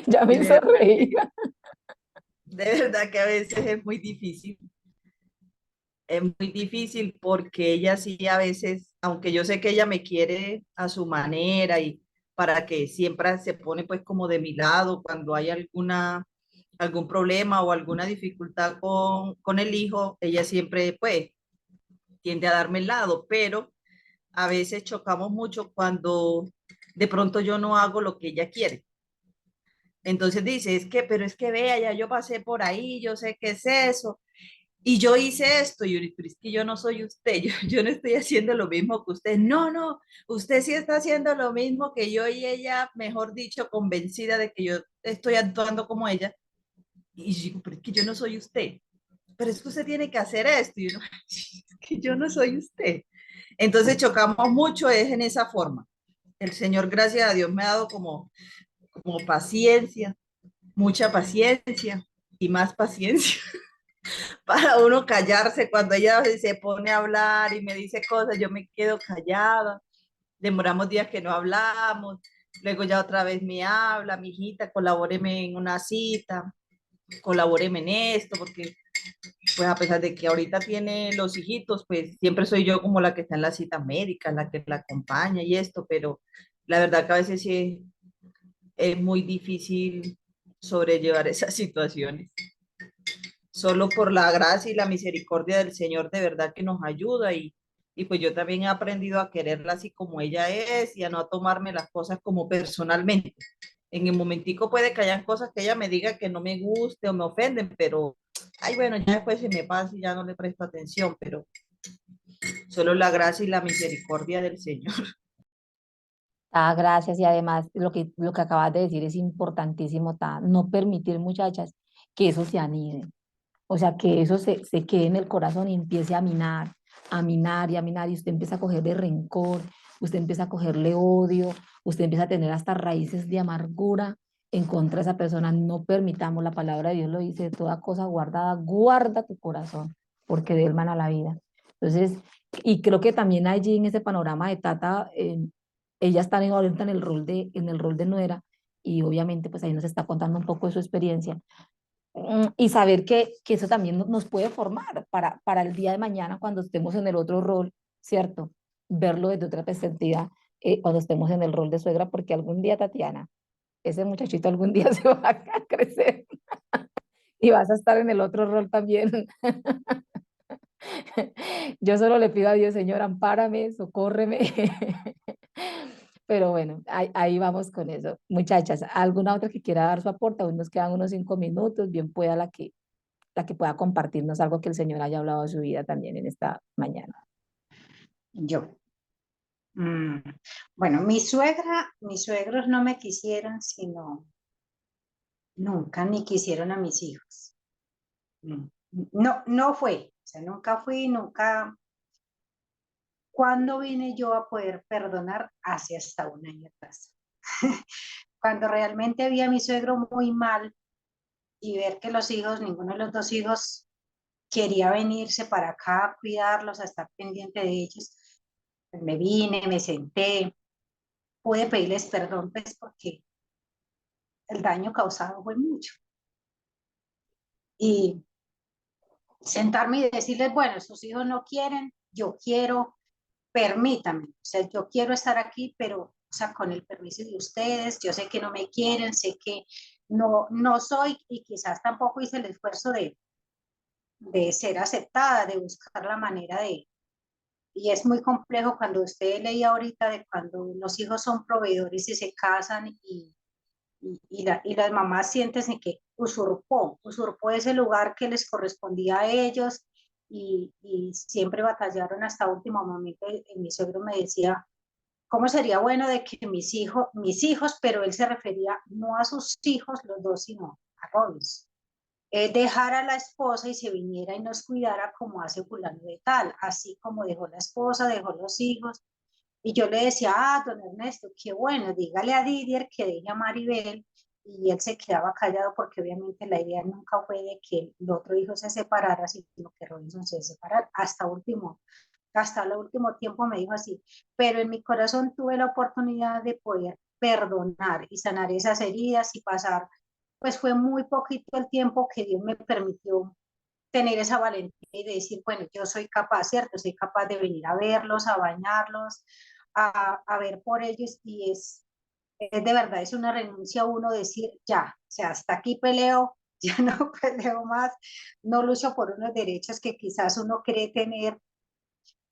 Ya
De
me hizo
verdad
reír.
de verdad que a veces es muy difícil. Es muy difícil porque ella sí a veces, aunque yo sé que ella me quiere a su manera y para que siempre se pone pues como de mi lado cuando hay algún problema o alguna dificultad con el hijo, ella siempre pues tiende a darme el lado, pero a veces chocamos mucho cuando de pronto yo no hago lo que ella quiere. Entonces dice, pero es que vea, ya yo pasé por ahí, yo sé qué es eso, y yo hice esto, y yo, pero es que yo no soy usted, yo no estoy haciendo lo mismo que usted. No, no, usted sí está haciendo lo mismo que yo y ella, mejor dicho, convencida de que yo estoy actuando como ella. Y yo digo, pero es que yo no soy usted, pero es que usted tiene que hacer esto. Y yo, es que yo no soy usted. Entonces chocamos mucho, es en esa forma. El Señor, gracias a Dios, me ha dado como paciencia, mucha paciencia y más paciencia para uno callarse cuando ella se pone a hablar y me dice cosas, yo me quedo callada. Demoramos días que no hablamos, luego ya otra vez me habla, mi hijita, colabóreme en una cita, colabóreme en esto, porque pues a pesar de que ahorita tiene los hijitos, pues siempre soy yo como la que está en la cita médica, la que la acompaña y esto, pero la verdad que a veces sí es muy difícil sobrellevar esas situaciones. Solo por la gracia y la misericordia del Señor de verdad que nos ayuda y pues yo también he aprendido a quererla así como ella es y a no tomarme las cosas como personalmente. En el momentico puede que hayan cosas que ella me diga que no me guste o me ofenden, pero, ay, bueno, ya después se me pasa y ya no le presto atención, pero solo la gracia y la misericordia del Señor.
Gracias y además lo que acabas de decir es importantísimo, no permitir, muchachas, que eso se anide, o sea, que eso se quede en el corazón y empiece a minar y a minar y usted empieza a cogerle rencor, usted empieza a cogerle odio, usted empieza a tener hasta raíces de amargura en contra de esa persona. No permitamos, la palabra de Dios lo dice, toda cosa guardada, guarda tu corazón, porque de él mana la vida. Entonces, y creo que también allí en ese panorama de Tata, ella está ahorita en el rol de nuera y obviamente pues ahí nos está contando un poco de su experiencia y saber que eso también nos puede formar para el día de mañana cuando estemos en el otro rol, ¿cierto? Verlo desde otra perspectiva cuando estemos en el rol de suegra, porque algún día, Tatiana, ese muchachito algún día se va a crecer y vas a estar en el otro rol también. Yo solo le pido a Dios, Señor, ampárame, socórreme. Pero bueno, ahí vamos con eso. Muchachas, ¿alguna otra que quiera dar su aporte? Aún nos quedan unos 5 minutos, bien pueda la que pueda compartirnos algo que el Señor haya hablado de su vida también en esta mañana.
Yo. Mm, Bueno, mis suegros no me quisieron, sino nunca ni quisieron a mis hijos. Mm, No, no fue, o sea, nunca fui, nunca. ¿Cuándo vine yo a poder perdonar? Hace hasta un año atrás. Cuando realmente vi a mi suegro muy mal y ver que los hijos, ninguno de los dos hijos quería venirse para acá a cuidarlos, a estar pendiente de ellos, pues me vine, me senté, pude pedirles perdón, pues porque el daño causado fue mucho. Y sentarme y decirles, bueno, sus hijos no quieren, yo quiero, permítame, o sea, yo quiero estar aquí, pero, o sea, con el permiso de ustedes, yo sé que no me quieren, sé que no soy y quizás tampoco hice el esfuerzo de ser aceptada, de buscar la manera de. Y es muy complejo cuando usted leía ahorita de cuando los hijos son proveedores y se casan y las mamás sienten que usurpó ese lugar que les correspondía a ellos y siempre batallaron hasta último momento. Y mi suegro me decía, ¿cómo sería bueno de que mis hijos, pero él se refería no a sus hijos, los dos, sino a Robinson, dejara a la esposa y se viniera y nos cuidara como hace fulano de tal, así como dejó la esposa, dejó los hijos. Y yo le decía, don Ernesto, qué bueno, dígale a Didier que deje a Maribel. Y él se quedaba callado porque obviamente la idea nunca fue de que el otro hijo se separara, sino que Robinson se separara. Hasta el último tiempo me dijo así, pero en mi corazón tuve la oportunidad de poder perdonar y sanar esas heridas y pasar, pues fue muy poquito el tiempo que Dios me permitió tener esa valentía y de decir, bueno, yo soy capaz, ¿cierto? Soy capaz de venir a verlos, a bañarlos, a ver por ellos y es de verdad, es una renuncia a uno decir, ya, o sea, hasta aquí peleo, ya no peleo más, no lucho por unos derechos que quizás uno cree tener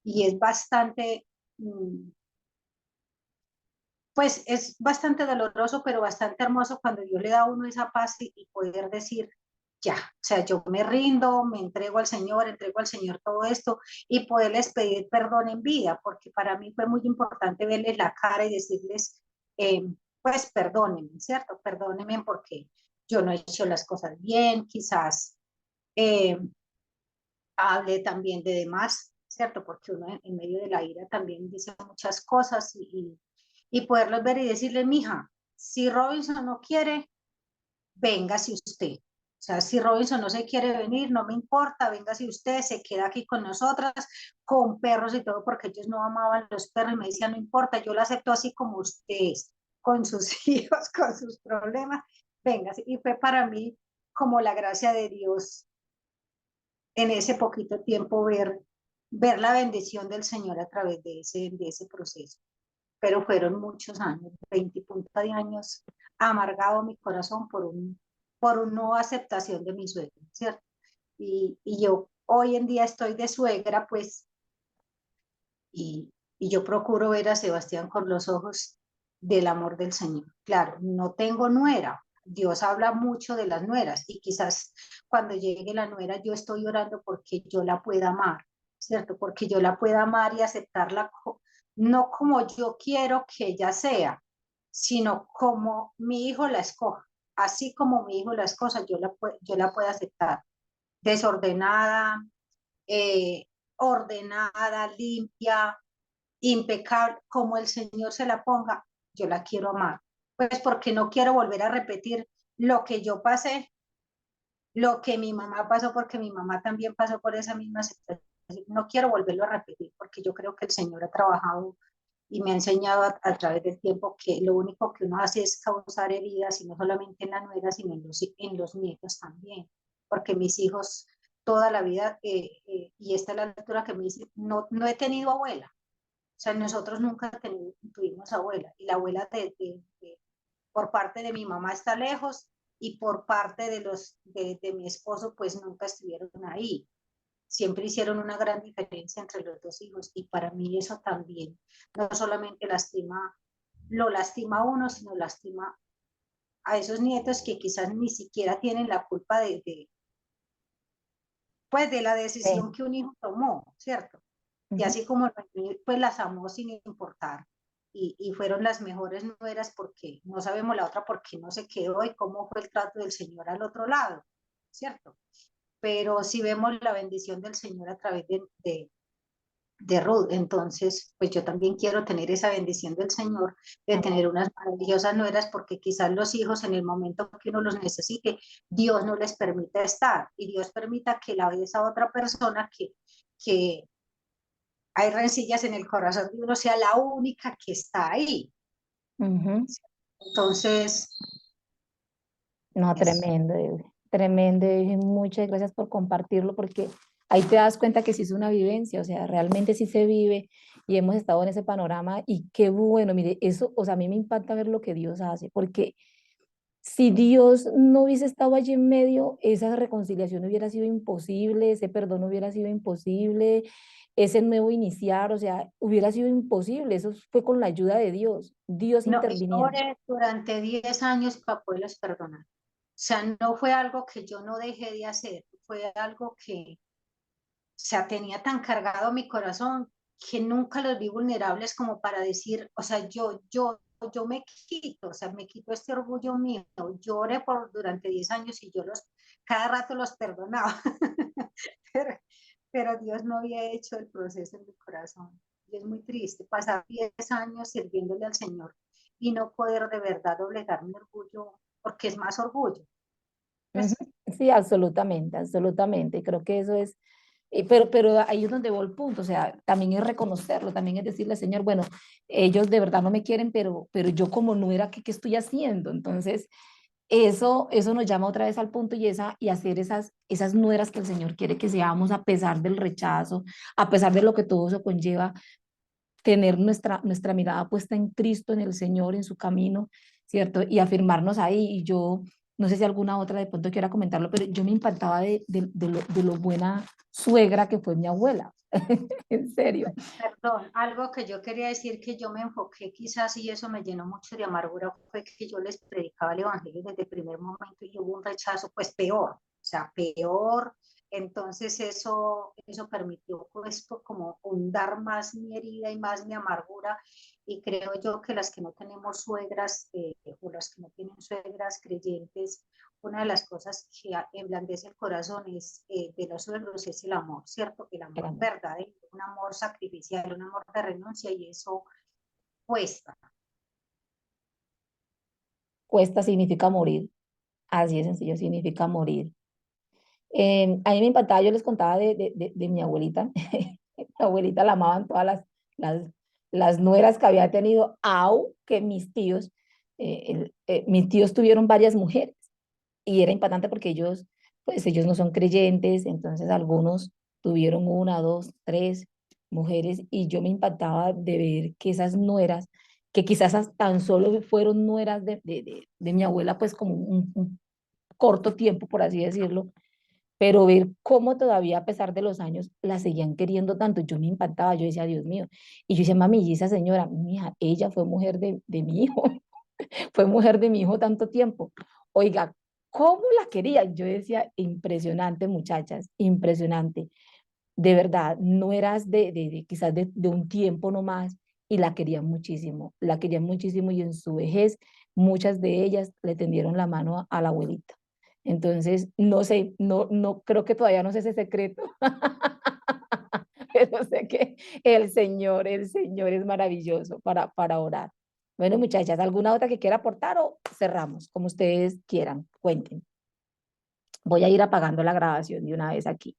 y es bastante, pues es bastante doloroso, pero bastante hermoso cuando Dios le da a uno esa paz y poder decir, ya, o sea, yo me rindo, me entrego al Señor todo esto y poderles pedir perdón en vida, porque para mí fue muy importante verles la cara y decirles, pues perdónenme, ¿cierto? Perdónenme porque yo no he hecho las cosas bien, quizás eh, hable también de demás, ¿cierto? Porque uno en medio de la ira también dice muchas cosas y poderlos ver y decirle, mija, si Robinson no quiere, véngase usted. O sea, si Robinson no se quiere venir, no me importa, véngase usted, se queda aquí con nosotras, con perros y todo, porque ellos no amaban los perros y me decían, no importa, yo la acepto así como usted es, con sus hijos, con sus problemas, véngase. Y fue para mí como la gracia de Dios en ese poquito tiempo ver la bendición del Señor a través de ese proceso. Pero fueron muchos años, 20 y punta de años, amargado mi corazón por una no aceptación de mi suegra, ¿cierto? Y yo hoy en día estoy de suegra, pues, y yo procuro ver a Sebastián con los ojos del amor del Señor. Claro, no tengo nuera. Dios habla mucho de las nueras y quizás cuando llegue la nuera yo estoy orando porque yo la pueda amar, ¿cierto? Porque yo la pueda amar y aceptarla no como yo quiero que ella sea, sino como mi hijo la escoja. Así como mi hijo la escoja, yo la puedo aceptar. Desordenada, eh, ordenada, limpia, impecable, como el Señor se la ponga, yo la quiero amar. Pues porque no quiero volver a repetir lo que yo pasé, lo que mi mamá pasó, porque mi mamá también pasó por esa misma situación. No quiero volverlo a repetir, porque yo creo que el Señor ha trabajado y me ha enseñado a través del tiempo que lo único que uno hace es causar heridas, y no solamente en la nuera, sino en los nietos también. Porque mis hijos toda la vida, y esta es la lectura que me dice, no he tenido abuela. O sea, nosotros nunca tuvimos abuela y la abuela por parte de mi mamá está lejos y por parte de mi esposo pues nunca estuvieron ahí. Siempre hicieron una gran diferencia entre los dos hijos y para mí eso también no solamente lo lastima a uno, sino lastima a esos nietos que quizás ni siquiera tienen la culpa pues de la
Sí,
decisión que un hijo tomó, ¿cierto? Y así como Noemí, pues las amó sin importar. Y fueron las mejores nueras porque no sabemos la otra por qué no se quedó y cómo fue el trato del Señor al otro lado, ¿cierto? Pero sí vemos la bendición del Señor a través de Ruth. Entonces, pues yo también quiero tener esa bendición del Señor, de tener unas maravillosas nueras, porque quizás los hijos en el momento que uno los necesite, Dios no les permite estar y Dios permita que la esa otra persona que hay rencillas en el corazón de uno sea la única que está ahí.
Ujú.
Entonces,
No,
es,
tremendo, tremendo. Y muchas gracias por compartirlo porque ahí te das cuenta que sí es una vivencia, o sea, realmente sí se vive y hemos estado en ese panorama y qué bueno, mire, eso, o sea, a mí me impacta ver lo que Dios hace, porque si Dios no hubiese estado allí en medio, esa reconciliación hubiera sido imposible, ese perdón hubiera sido imposible, ese nuevo iniciar, o sea, hubiera sido imposible, eso fue con la ayuda de Dios, Dios
no, yo
interviniendo.
oré durante 10 años para poderlos perdonar. O sea, no fue algo que yo no dejé de hacer, fue algo que, o sea, tenía tan cargado mi corazón que nunca los vi vulnerables como para decir, o sea, yo me quito, o sea, me quito este orgullo mío. Lloré por durante 10 años y cada rato los perdonaba. pero, pero Dios no había hecho el proceso en mi corazón. Y es muy triste pasar 10 años sirviéndole al Señor y no poder de verdad doblegar mi orgullo, porque es más orgullo.
Ujú.
Pues,
Sí, absolutamente, absolutamente. Creo que eso es, pero ahí es donde voy el punto, o sea, también es reconocerlo, también es decirle, Señor, bueno, ellos de verdad no me quieren, pero yo como no era, ¿qué estoy haciendo? Entonces, eso nos llama otra vez al punto y hacer esas nueras que el Señor quiere que seamos a pesar del rechazo, a pesar de lo que todo eso conlleva, tener nuestra mirada puesta en Cristo, en el Señor, en su camino, ¿cierto? Y afirmarnos ahí. Y yo, no sé si alguna otra de pronto quiera comentarlo, pero yo me impactaba de lo buena suegra que fue mi abuela, en serio.
perdón, algo que yo quería decir que yo me enfoqué quizás y eso me llenó mucho de amargura fue que yo les predicaba el evangelio desde el primer momento y hubo un rechazo pues peor, o sea, peor. Entonces eso permitió pues como hundar más mi herida y más mi amargura y creo yo que las que no tenemos suegras o las que no tienen suegras creyentes, una de las cosas que emblandece el corazón de los suegros es el amor, ¿cierto? El
El
amor
amor.
verdadero, un amor sacrificial, un amor de renuncia y eso cuesta.
Cuesta significa morir, así de sencillo, significa morir. A mí me impactaba, yo les contaba de mi abuelita. Mi abuelita la amaban todas las, las nueras que había tenido, aunque mis tíos tuvieron varias mujeres y era impactante porque pues ellos no son creyentes, entonces algunos tuvieron una, dos, tres mujeres y yo me impactaba de ver que esas nueras, que quizás tan solo fueron nueras de mi abuela, pues como un corto tiempo, por así decirlo, pero ver cómo todavía a pesar de los años la seguían queriendo tanto, yo me impactaba, yo decía, Dios mío, y yo decía, mami, y esa señora, mi hija, ella fue mujer de mi hijo, fue mujer de mi hijo tanto tiempo, oiga, ¿cómo la quería? Yo decía, impresionante muchachas, impresionante, de verdad, no eras quizás de un tiempo nomás, y la querían muchísimo y en su vejez muchas de ellas le tendieron la mano a la abuelita. Entonces, no sé, no creo que todavía no sé ese secreto, pero sé que el Señor es maravilloso para orar. Bueno, muchachas, ¿alguna otra que quiera aportar o cerramos? Como ustedes quieran, cuenten. Voy a ir apagando la grabación de una vez aquí.